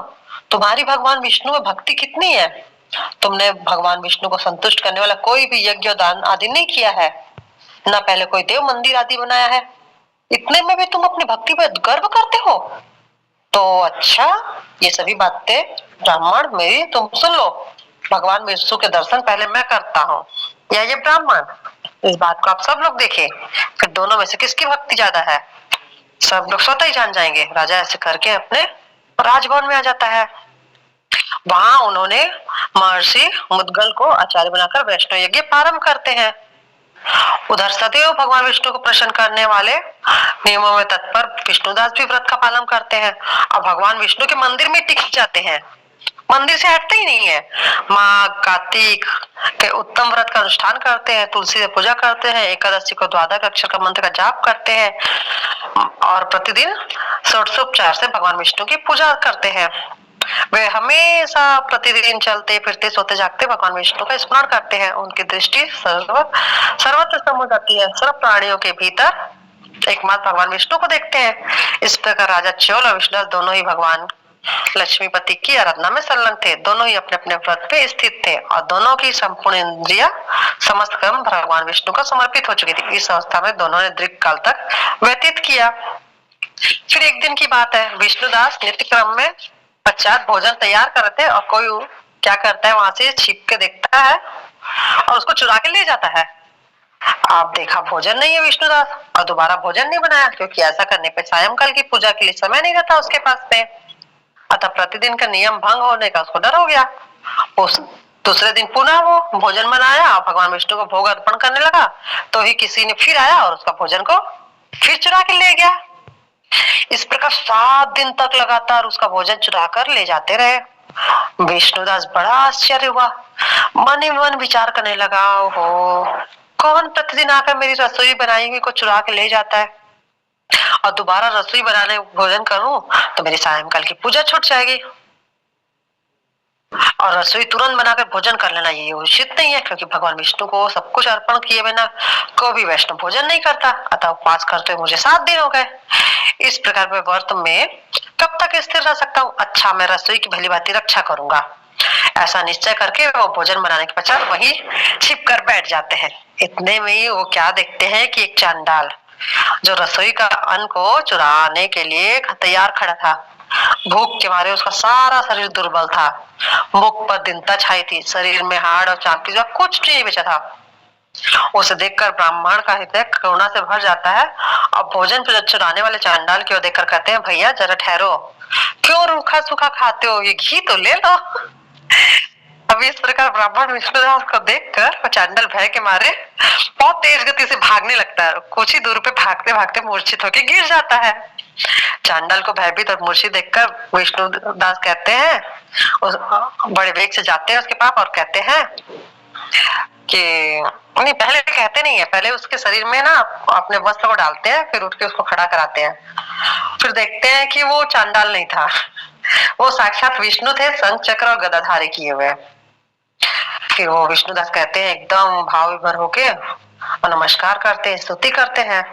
तुम्हारी भगवान विष्णु में भक्ति कितनी है? तुमने भगवान विष्णु को संतुष्ट करने वाला कोई भी यज्ञ दान आदि नहीं किया है, न पहले कोई देव मंदिर आदि बनाया है। इतने में भी तुम अपनी भक्ति पर गर्व करते हो? तो अच्छा, ये सभी बातें ब्राह्मण मेरी तुम सुन लो। भगवान विष्णु के दर्शन पहले मैं करता हूँ या ये ब्राह्मण? इस बात को आप सब लोग देखें, फिर दोनों में से किसकी भक्ति ज्यादा है, सब लोग स्वतः ही जान जाएंगे। राजा ऐसे करके अपने राजभवन में आ जाता है। वहां उन्होंने महर्षि मुद्गल को आचार्य बनाकर वैष्णव यज्ञ प्रारंभ करते हैं। उधर सदैव भगवान विष्णु को प्रसन्न करने वाले नियमों में तत्पर विष्णुदास भी व्रत का पालन करते हैं और भगवान विष्णु के मंदिर में टिक जाते हैं, मंदिर से हटते ही नहीं है। माघ कार्तिक के उत्तम व्रत का अनुष्ठान करते हैं, तुलसी से पूजा करते हैं, एकादशी को द्वादश अक्षर का मंत्र का जाप करते हैं और प्रतिदिन षोडशोपचार से भगवान विष्णु की पूजा करते हैं। वे हमेशा प्रतिदिन चलते फिरते सोते जागते भगवान विष्णु का स्मरण करते हैं। उनकी दृष्टि सर्वत्र सम हो जाती है, सर्व प्राणियों के भीतर एकमात्र भगवान विष्णु को देखते हैं। इस प्रकार राजा चोल और विष्णु दोनों ही भगवान लक्ष्मीपति की आराधना में संलग्न थे। दोनों ही अपने अपने व्रत पे स्थित थे और दोनों की संपूर्ण इंद्रिया समस्त कर्म भगवान विष्णु को समर्पित हो चुकी थी। इस अवस्था में दोनों ने दीर्घ काल तक व्यतीत किया। फिर एक दिन की बात है, विष्णुदास नित्य क्रम में पश्चात भोजन तैयार कर रहे थे और कोई क्या करता है, वहां से छिप के देखता है और उसको चुरा के ले जाता है। आप देखा भोजन नहीं है विष्णुदास और दोबारा भोजन नहीं बनाया, क्योंकि ऐसा करने पे सायंकाल की पूजा के लिए समय नहीं रहता उसके पास में। अतः प्रतिदिन का नियम भंग होने का उसको डर हो गया। उस दूसरे दिन पुनः वो भोजन बनाया और भगवान विष्णु को भोग अर्पण करने लगा, तो ही किसी ने फिर आया और उसका भोजन को फिर चुरा के ले गया। इस प्रकार 7 दिन तक लगातार उसका भोजन चुरा कर ले जाते रहे। विष्णुदास बड़ा आश्चर्य हुआ, मन ही मन विचार करने लगा, ओहो, कौन प्रतिदिन आकर मेरी रसोई बनाई हुई को चुरा के ले जाता है और दोबारा रसोई बनाने भोजन करूं तो मेरी सायंकाल की पूजा छूट जाएगी। और रसोई तुरंत बनाकर भोजन कर लेना ये उचित नहीं है, क्योंकि भगवान विष्णु को सब कुछ अर्पण किए बिना कोई वैष्णव भोजन नहीं करता। अतः उपवास करते हुए मुझे 7 दिन हो गए। इस प्रकार मैं व्रत में कब तक स्थिर रह सकता हूँ? अच्छा, मैं रसोई की भली भांति रक्षा करूंगा। ऐसा निश्चय करके वो भोजन बनाने के पश्चात वहीं छिप कर बैठ जाते हैं। इतने में ही वो क्या देखते हैं कि एक चांडाल जो रसोई का अन्न को चुराने के लिए तैयार खड़ा था। भूख के मारे उसका सारा शरीर दुर्बल था, मुख पर दीनता छाई थी, शरीर में हाड़ और चामड़ी जो कुछ नहीं बचा था। उसे देखकर ब्राह्मण का हृदय करुणा से भर जाता है और भोजन चुराने वाले चांडाल की ओर देखकर कहते हैं, भैया जरा ठहरो, क्यों रूखा सूखा खाते हो, ये घी तो ले लो। अभी इस प्रकार ब्राह्मण विष्णुदास को देखकर चांडाल भय के मारे बहुत तेज गति से भागने लगता है। कुछ ही दूर पे भागते भागते मूर्छित होकर गिर जाता है। चांडाल को भयभीत और मूर्छित देखकर विष्णुदास कहते हैं, बड़े वेग से जाते हैं उसके पास और कहते हैं कि नहीं, पहले कहते नहीं है, पहले उसके शरीर में ना अपने वस्त्र को डालते हैं, फिर उठ के उसको खड़ा कराते हैं। फिर देखते हैं कि वो चांडाल नहीं था, वो साक्षात विष्णु थे, शंख चक्र और गदाधारी किए हुए। फिर वो विष्णुदास कहते हैं एकदम भाव विभोर होके और नमस्कार करते हैं, स्तुति करते हैं।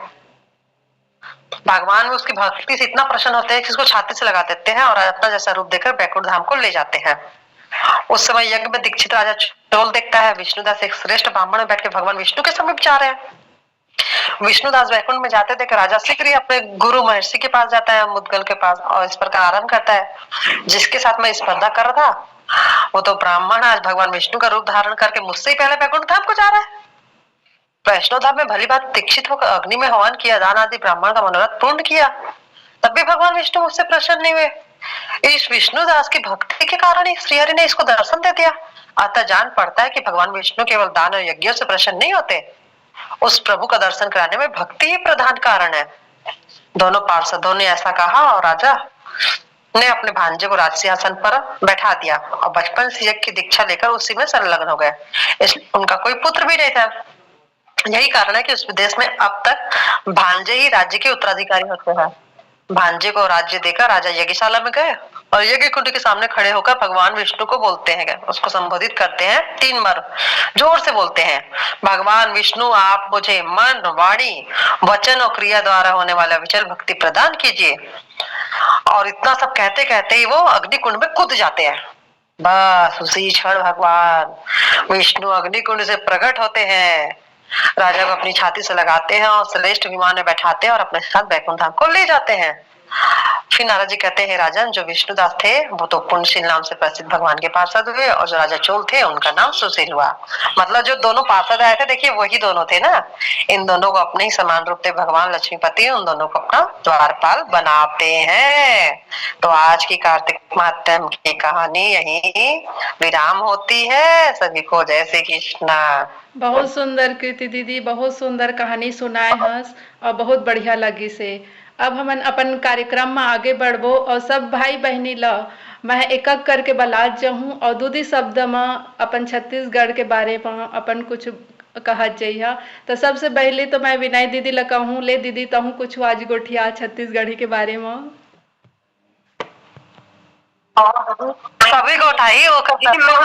भगवान में उसकी भक्ति से इतना प्रसन्न होते हैं कि उसको छाती से लगा देते हैं और अपना जैसा रूप देकर बैकुंठ धाम को ले जाते हैं। उस समय यज्ञ में दीक्षित राजा चोल देखता है विष्णुदास एक श्रेष्ठ ब्राह्मण में बैठ के भगवान विष्णु के समीप जा रहे हैं। विष्णुदास वैकुंठ में जाते देख राजा शीघ्र ही अपने गुरु महर्षि के पास जाता है, मुद्गल के पास, और इस प्रकार आरंभ करता है, जिसके साथ मैं स्पर्धा कर रहा था वो तो ब्राह्मण आज भगवान विष्णु का रूप धारण करके मुझसे ही पहले बैकुंठ धाम को जा रहा है। वैष्णव धाम में भली बात दीक्षित होकर अग्नि में हवन किया, दान आदि ब्राह्मण का मनोरथ पूर्ण किया, तब भी भगवान विष्णु मुझसे प्रसन्न नहीं हुए। इस विष्णुदास की भक्ति के कारण ही श्रीहरि ने इसको दर्शन दे दिया। अतः जान पड़ता है कि भगवान विष्णु केवल दान और यज्ञों से प्रसन्न नहीं होते, उस प्रभु का दर्शन कराने में भक्ति ही प्रधान कारण है। दोनों पार्षदों ने ऐसा कहा और राजा ने अपने भांजे को राजसिंहासन पर बैठा दिया और बचपन से यज्ञ की दीक्षा लेकर उसी में संलग्न हो गए। उनका कोई पुत्र भी नहीं था। यही कारण है कि उस देश में अब तक भांजे ही राज्य के उत्तराधिकारी होते हैं। भांजे को राज्य देकर राजा यज्ञशाला में गए और यज्ञ कुंड के सामने खड़े होकर भगवान विष्णु को बोलते हैं, उसको संबोधित करते हैं, 3 बार जोर से बोलते हैं, भगवान विष्णु आप मुझे मन, वाणी, वचन और क्रिया द्वारा होने वाला विचल भक्ति प्रदान कीजिए। और इतना सब कहते कहते ही वो अग्नि कुंड में कूद जाते हैं। बस उसी क्षण भगवान विष्णु अग्नि कुंड से प्रकट होते हैं, राजा को अपनी छाती से लगाते हैं और श्रेष्ठ विमान में बैठाते हैं और अपने साथ बैकुंठ धाम को ले जाते हैं। फिर नारद जी कहते हैं, राजन जो विष्णुदास थे वो तो पुण्यशील नाम से प्रसिद्ध भगवान के पार्षद हुए, और जो राजा चोल थे उनका नाम सुशील हुआ। मतलब जो दोनों पार्षद आए थे, देखिए वही दोनों थे ना। इन दोनों को अपने ही समान रूप से भगवान लक्ष्मीपति उन दोनों को अपना द्वारपाल बनाते हैं। तो आज की कार्तिक महात्म की कहानी यही विराम होती है। सभी को जय श्री कृष्णा। बहुत सुंदर कृति दीदी, बहुत सुंदर कहानी सुनाए हंस और बहुत बढ़िया लगी से। अब हम अपन कार्यक्रम में आगे बढ़बो और सब भाई बहनी ला मैं एक एक करके बलात जाऊँ और दूधी शब्द में अपन छत्तीसगढ़ के बारे में अपन कुछ कहत जइहा। तो सबसे पहले तो मैं विनय दीदी ला कहूँ, ले दीदी तहूँ कुछ आज गोठिया छत्तीसगढ़ी के बारे में। सभी को उठाई वो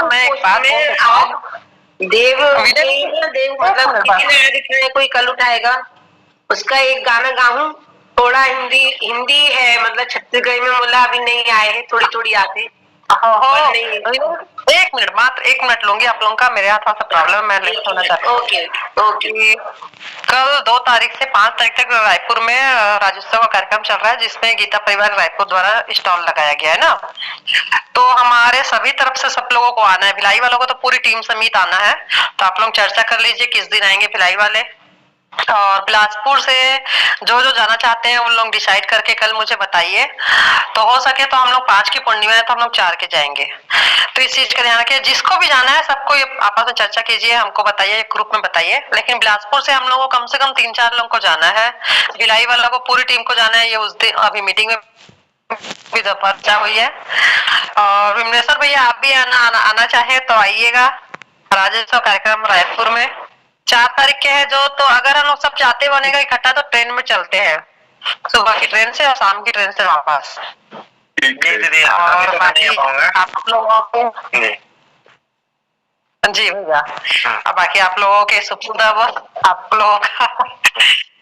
मैं एक बात देव देव मतलब किसी ने दिखना है, कोई कल उठाएगा उसका एक गाना गाऊं। थोड़ा हिंदी है, मतलब छत्तीसगढ़ी में बोला अभी नहीं आए हैं, थोड़ी थोड़ी आते। एक मिनट, मात्र 1 मिनट लूंगी आप लोगों का, मेरे यहाँ थोड़ा सा प्रॉब्लम है, मैं नहीं होना चाहती। Okay okay. कल 2 तारीख से 5 तारीख तक रायपुर में राज्योत्सव का कार्यक्रम चल रहा है, जिसमें गीता परिवार रायपुर द्वारा स्टॉल लगाया गया है ना। तो हमारे सभी तरफ से सब लोगों को आना है, भिलाई वालों को तो पूरी टीम समेत आना है। तो आप लोग चर्चा कर लीजिए किस दिन आएंगे भिलाई वाले, और बिलासपुर से जो जो जाना चाहते हैं उन लोग डिसाइड करके कल मुझे बताइए। तो हो सके तो हम लोग 5 की पूर्णिमा है तो हम लोग 4 के जाएंगे। तो इस चीज का ध्यान रखिए, जिसको भी जाना है सबको आपस में चर्चा कीजिए, हमको बताइए, ग्रुप में बताइए। लेकिन बिलासपुर से हम लोगों को कम से कम 3-4 लोगों को जाना है, भिलाई वालों को पूरी टीम को जाना है। ये उस दिन अभी मीटिंग में भी चर्चा हुई है। और विमलेश्वर भैया आप भी आना चाहे तो आइएगा, राज्योत्सव कार्यक्रम रायपुर में 4 तारीख के है जो। तो अगर हम लोग सब जाते बनेगा इकट्ठा तो ट्रेन में चलते हैं, सुबह की ट्रेन से और शाम की ट्रेन से वापस। दीदी और बाकी आप लोगों को जी भैया, अब बाकी आप लोगों के सुपुर्द आप लोगों का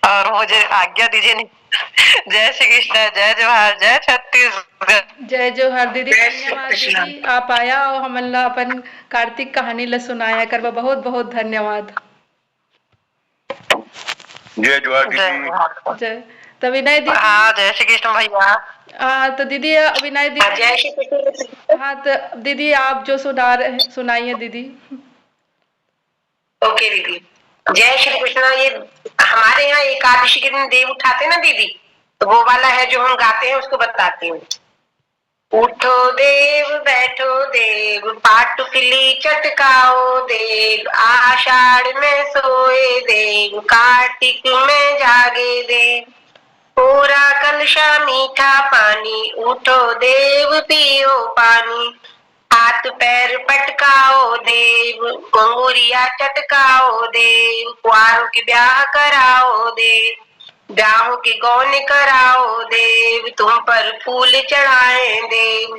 और मुझे आज्ञा दीजिए। जय श्री कृष्ण, जय जोहार, जय छत्तीसगढ़। जय जोहार दीदी, जय श्री धन्यवाद कृष्ण। दीदी, आप आया और हमला अपन कार्तिक कहानी ला सुनाया करवा, बहुत बहुत धन्यवाद। जय जोहार दीदी। जय। तो विनय दीदी। हाँ, जय श्री कृष्ण भैया। तो दीदी विनय दीदी। जय श्री कृष्ण। हाँ तो दीदी आप जो सुनाइए दीदी। ओके दीदी, जय श्री कृष्ण। ये हमारे यहाँ एकादशी के दिन देव उठाते ना दीदी, तो वो वाला है जो हम गाते हैं, उसको बताती हूँ। उठो देव बैठो देव, पाटुकली चटकाओ देव, आषाढ़ में सोए देव, कार्तिक में जागे देव, पूरा कलशा मीठा पानी, उठो देव पियो पानी, हाथ पैर पटकाओ देव, अंगुरिया चटकाओ देव, कुआरों के ब्याह कराओ देव, ब्याहों के गौन कराओ देव, तुम पर फूल चढ़ाएं देव,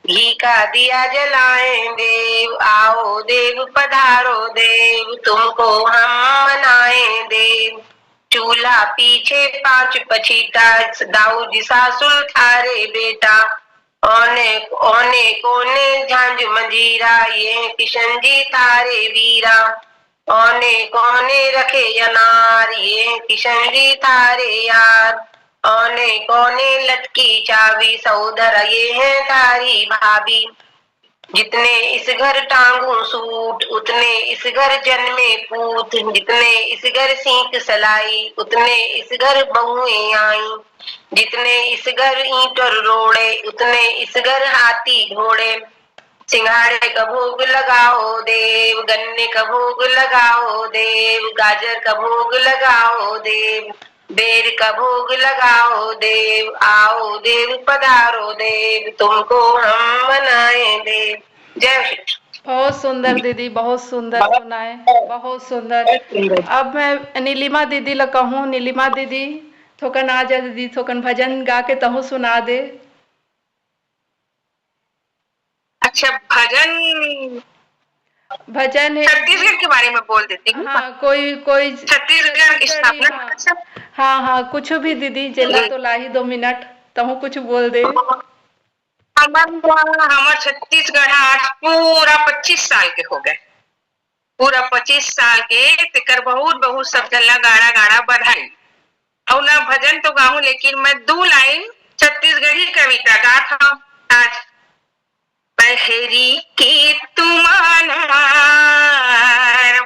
घी का दिया जलाएं देव, आओ देव पधारो देव, तुमको हम मनाएं देव, चूल्हा पीछे 5 पछीटा, दाऊ जी सासुर थारे बेटा, ओने ओने कोने झांझ मंजीरा, ये किशन जी थारे वीरा, ओने कोने रखे अनार, ये किशन जी थारे यार, ओने कोने लटकी चाबी, सौदर ये है तारी भाभी, जितने इस घर टांगू सूट, उतने इस घर जन्मे पूत, जितने इस घर सींक सलाई, उतने इस घर बहुएं आई, जितने इस घर ईंट और रोड़े, उतने इस घर हाथी घोड़े, सिंघाड़े का भोग लगाओ देव, गन्ने का भोग लगाओ देव, गाजर का भोग लगाओ देव, बेर का भोग लगाओ देव, आओ देव पधारो देव, तुमको हम मनाए देव। जय श्री कृष्ण। बहुत सुंदर दीदी, बहुत सुंदर सुनाए, बहुत सुंदर। अब मैं नीलिमा दीदी ला कहूँ, नीलिमा दीदी थोकन आ जा दीदी, थोकन भजन गा के तहु सुना दे। अच्छा, भजन भजन है छत्तीसगढ़ के बारे में बोल देती हूँ। हाँ, कोई कोई छत्तीसगढ़ की स्थापना। हाँ, हाँ हाँ कुछ भी दीदी, जिला तो लाही 2 मिनट तहु कुछ बोल दे। हमार छत्तीसगढ़ आज पूरा 25 साल के हो गए, पूरा 25 साल के, तेकर बहुत बहुत सब जला गाड़ा गाड़ा बधाई। और ना भजन तो गाऊं, लेकिन मैं 2 लाइन छत्तीसगढ़ी कविता गात हूँ आज। पहरी की तुमानार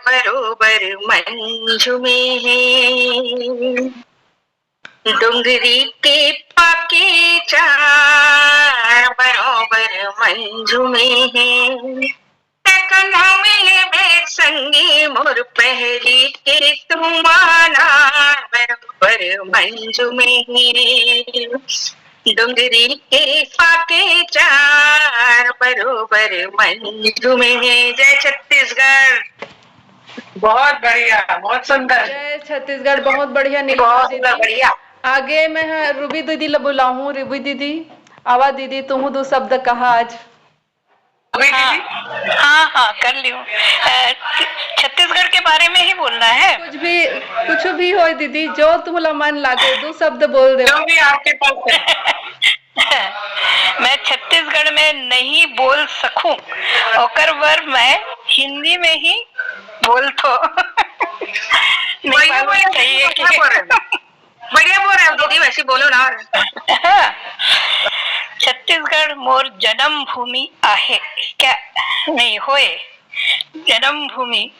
बरोबर मंझु में है, डुंगरी के पाके चार बरोबर मंझु में है, मिले भेद संगी मोर पहरी के तुमानार बरोबर मंझु में है, डुंगरी के फाके चार बरोबर मंझु में है। जय छत्तीसगढ़। बहुत बढ़िया, बहुत सुंदर। जय छत्तीसगढ़, बहुत बढ़िया नीलिमा बहुत सुंदर, दीदी। बढ़िया। आगे मैं रूबी दीदी ला बुलाऊं, रूबी दीदी आवा दीदी, तुम 2 शब्द कहा आज। हाँ हाँ कर लियो। छत्तीसगढ़ के बारे में ही बोलना है। कुछ भी हो दीदी, जो तुमला मन लागे 2 शब्द बोल दे। जो भी आपके पास है। मैं छत्तीसगढ़ में नहीं बोल सकूं, ओकर वर मैं हिंदी में ही बोल तो बढ़िया बोल रहे हो दीदी, वैसे बोलो ना। छत्तीसगढ़ मोर जन्म भूमि आहे, क्या नहीं होए जन्म भूमि,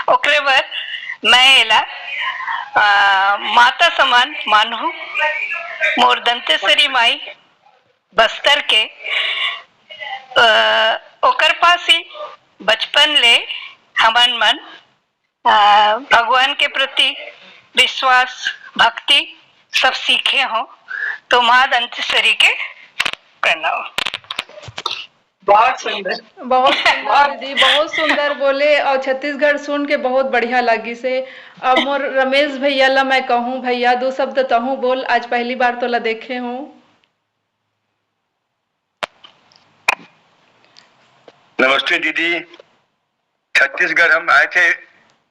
ओकरे बर मैं एला माता समान मानहूं। मोर दंतेश्वरी माई बस्तर के, ओकर पास ही बचपन ले हमन मन भगवान के प्रति विश्वास भक्ति सब सीखे हो, तो माँ दंतेश्वरी के प्रणाम। बहुत सुंदर। बहुत सुंदर दीदी, बहुत सुंदर बोले और छत्तीसगढ़ सुन के बहुत बढ़िया लगी से। अब मोर रमेश भैया ला मैं कहूँ, भैया दो शब्द तहूँ बोल, आज पहली बार तो ला देखे हूँ। नमस्ते दीदी। छत्तीसगढ़ हम आए थे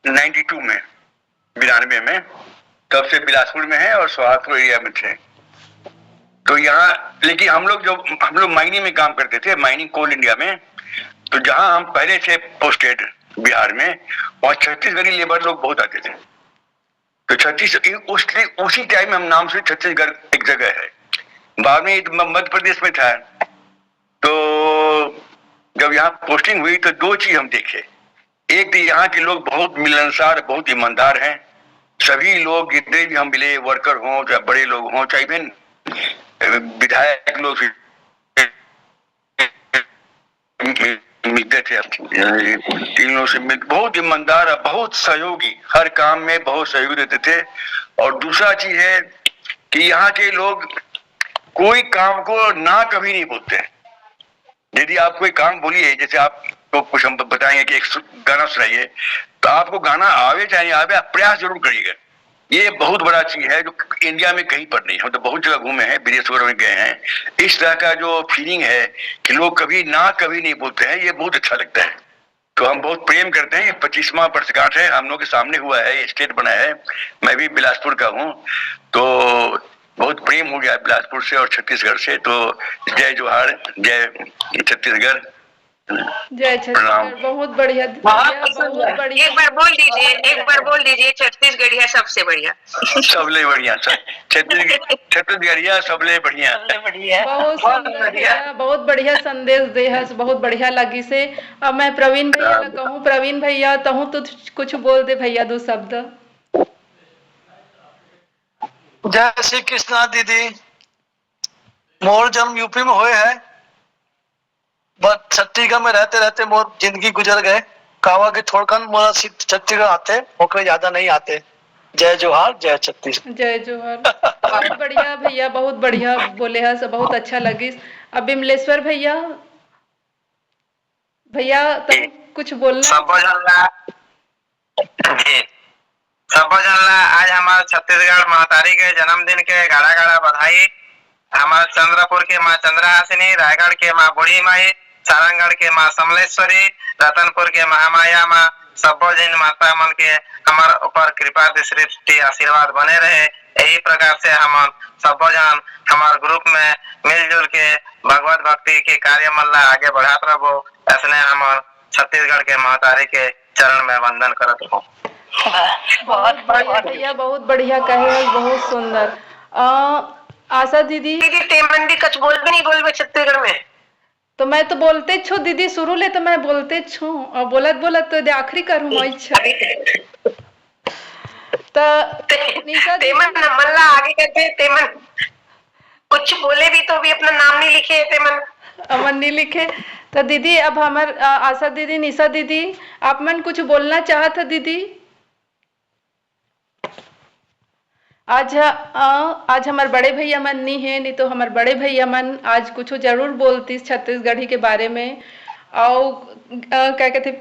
92 में, 92 में, तब से बिलासपुर में है और सोहागपुर एरिया में थे। तो यहाँ लेकिन हम लोग माइनिंग में काम करते थे, माइनिंग कोल इंडिया में। तो जहाँ हम पहले थे पोस्टेड बिहार में, वहाँ छत्तीसगढ़ी लेबर लोग बहुत आते थे। तो उसी टाइम हम नाम से छत्तीसगढ़ एक जगह है। बाद में मध्य प्रदेश में था। तो जब यहाँ पोस्टिंग हुई तो दो चीज हम देखे। एक तो यहाँ के लोग बहुत मिलनसार, बहुत ईमानदार हैं। सभी लोग जितने भी हम मिले, वर्कर हों चाहे बड़े लोग हों चाहे इवन विधायक लोग मिलते थे, तीनों से बहुत ईमानदार, बहुत सहयोगी, हर काम में बहुत सहयोगी रहते थे। और दूसरा चीज है कि यहाँ के लोग कोई काम को ना कभी नहीं बोलते हैं। यदि आप कोई काम बोलिए, जैसे आपको कुछ हम बताएंगे कि एक गाना सुनाइए, तो आपको गाना आवे चाहे नहीं आवे, आप प्रयास जरूर करिएगा। ये बहुत बड़ा चीज है जो इंडिया में कहीं पर नहीं। हम तो बहुत जगह घूमे हैं, विदेश वगैरह में गए हैं। इस तरह का जो फीलिंग है कि लोग कभी नहीं बोलते हैं, ये बहुत अच्छा लगता है। तो हम बहुत प्रेम करते हैं। 25वां वर्षगांठ है, हम लोग के सामने हुआ है, स्टेट बना है। मैं भी बिलासपुर का हूँ, तो बहुत प्रेम हो गया बिलासपुर से और छत्तीसगढ़ से। तो जय जोहार, जय छत्तीसगढ़, जय छत्तीसगढ़। बहुत बढ़िया बहुत बढ़िया। एक बार बोल दीजिए छत्तीसगढ़िया सबसे बढ़िया। सबले बढ़िया, छत्तीसगढ़िया सबले बढ़िया। बहुत सुंदर भैया, बहुत बढ़िया संदेश दे है, बहुत बढ़िया लगी से। अब मैं प्रवीण भैया ला कहूँ, प्रवीण भैया तहूँ तो कुछ बोल दे भैया, दो शब्द। जय श्री कृष्णा दीदी। मोर जन्म यूपी में हुए है, बट छत्तीसगढ़ में रहते रहते मोर जिंदगी गुजर गए। कावा के छोड़कर मोरा छत्तीसगढ़ आते, ओकरे ज्यादा नहीं आते। जय जोहार, जय छत्तीसगढ़। जय जोहार। बहुत बढ़िया भैया, बहुत बढ़िया बोले है, बहुत अच्छा लगी। अब बिमलेश्वर भैया, भैया तुम कुछ बोलना। सब जानला आज हमारे छत्तीसगढ़ महतारी के जन्मदिन के गाड़ा गाड़ा बधाई। हमारे चंद्रपुर के माँ चंद्रहासिनी, रायगढ़ के माँ बूढ़ी माई, सारंगढ़ के माँ समलेश्वरी, रतनपुर के महामाया माँ, सब्बो जैन माता मन के हमारे ऊपर कृपा दृष्टि आशीर्वाद बने रहे। यही प्रकार से हम सब्बो जन हमारे ग्रुप में मिलजुल के भगवत भक्ति के कार्य मल्ला आगे बढ़ाते रहो। ऐसने हम छत्तीसगढ़ के महतारी के चरण में वंदन करत हूँ। बहुत बढ़िया भैया, बहुत बढ़िया कहे, बहुत सुंदर। आशा दीदी, तेमन भी कुछ बोल भी नहीं बोलबे छत्तीसगढ़ में। तो मैं तो बोलते छो दीदी, शुरू ले तो मैं बोलते छो और बोलत बोलत तो आखिरी करूँ मैं इच्छा। तो निशा तेमन मल्ला आगे करते, तेमन कुछ बोले भी तो भी अपना नाम नहीं लिखे, तेमन अमन नहीं लिखे। तो दीदी अब हमार आशा दीदी, निशा दीदी, आप मन कुछ बोलना चाहत दीदी? आज हमारे बड़े भैया मन नहीं है, नहीं तो हमारे बड़े भैया मन आज कुछ जरूर बोलती छत्तीसगढ़ी के बारे में। और क्या कहते,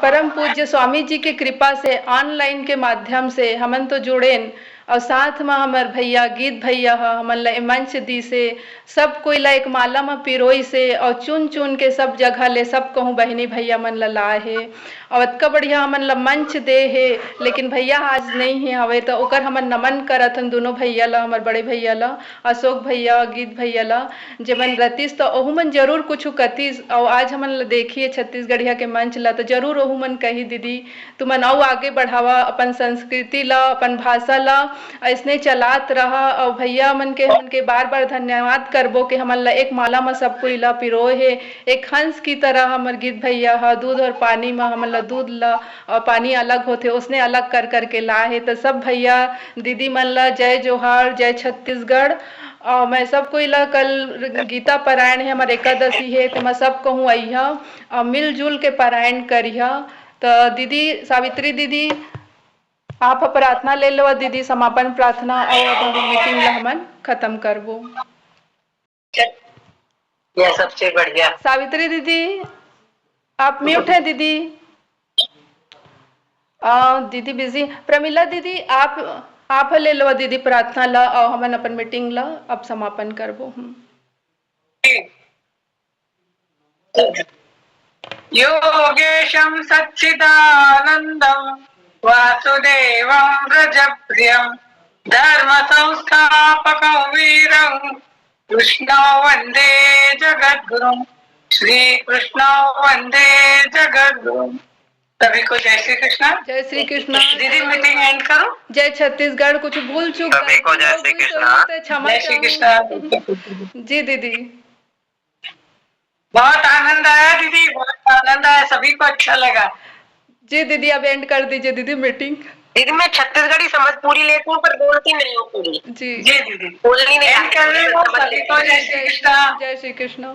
परम पूज्य स्वामी जी की कृपा से ऑनलाइन के माध्यम से हमन तो जुड़ेन, और साथ में हमार भैया गीत भैया हमन ला मंच दी से सब कोई ला एक माला में पिरोई से और चुन चुन के सब जगह ले सब कहूँ बहनी भैया मन ला लाए है। और इतना बढ़िया हमन ला मंच दे है, लेकिन भैया आज नहीं है हवे, तो ओकर हमन नमन करत हन दोनों भैया ला, हमार बड़े भैया ला, अशोक भैया, गीत भैया ला। जमन रतीस तो ओहू मन जरूर कुछ कतीस, और आज हमन ला देखिए छत्तीसगढ़िया के मंच ला, तो जरूर ओहू मन कही दीदी तुमन और आगे बढ़ावा अपन संस्कृति ला, अपन भाषा ला, ऐसने चलात रहा। और भैया मन के बार बार धन्यवाद करबो कि हमन ला एक माला में सब कोई ला पिरोए है। एक हंस की तरह हमर गीत भैया हा दूध और पानी में हमन ला दूध ला और पानी अलग होते, उसने अलग कर करके लाए है। तो सब भैया दीदी मन ला जय जोहार, जय छत्तीसगढ़। और मैं सब कोई ला, कल गीता पारायण है, हमारे एकादशी है, तो मैं सब कहूँ अइहा और मिलजुल के पारायण करिहा। तो दीदी सावित्री दीदी आप प्रार्थना ले लो दीदी, समापन प्रार्थना, और अपन मीटिंग ला हमन खत्म करबो। यह सबसे बढ़िया। सावित्री दीदी आप म्यूट है दीदी। दीदी बिजी। प्रमिला दीदी आप ले लो दीदी प्रार्थना ला और हमन अपन मीटिंग ला अब समापन करबो। योगेशं सच्चिदानंदं वासुदेवं व्रजप्रियं धर्म संस्थापकं वीरं कृष्णो वंदे जगद्गुरुं श्री कृष्णो वंदे जगद्गुरुं। सभी को जय श्री कृष्णा। जय श्री कृष्णा। दीदी मीटिंग एंड करो। जय छत्तीसगढ़। कुछ भूल चूक सभी को जय श्री कृष्णा। क्षमा जय श्री कृष्णा। जी दीदी बहुत आनंद आया दीदी, बहुत आनंद आया, सभी को अच्छा लगा। जी दीदी अब एंड कर दीजिए दीदी मीटिंग। दीदी मैं छत्तीसगढ़ी समझ पूरी लेती हूँ पर बोलती नहीं हूँ पूरी। जी जी दीदी बोलनी नहीं एंड कर रही हूँ। सभी को जय श्री कृष्णा। जय श्री कृष्ण।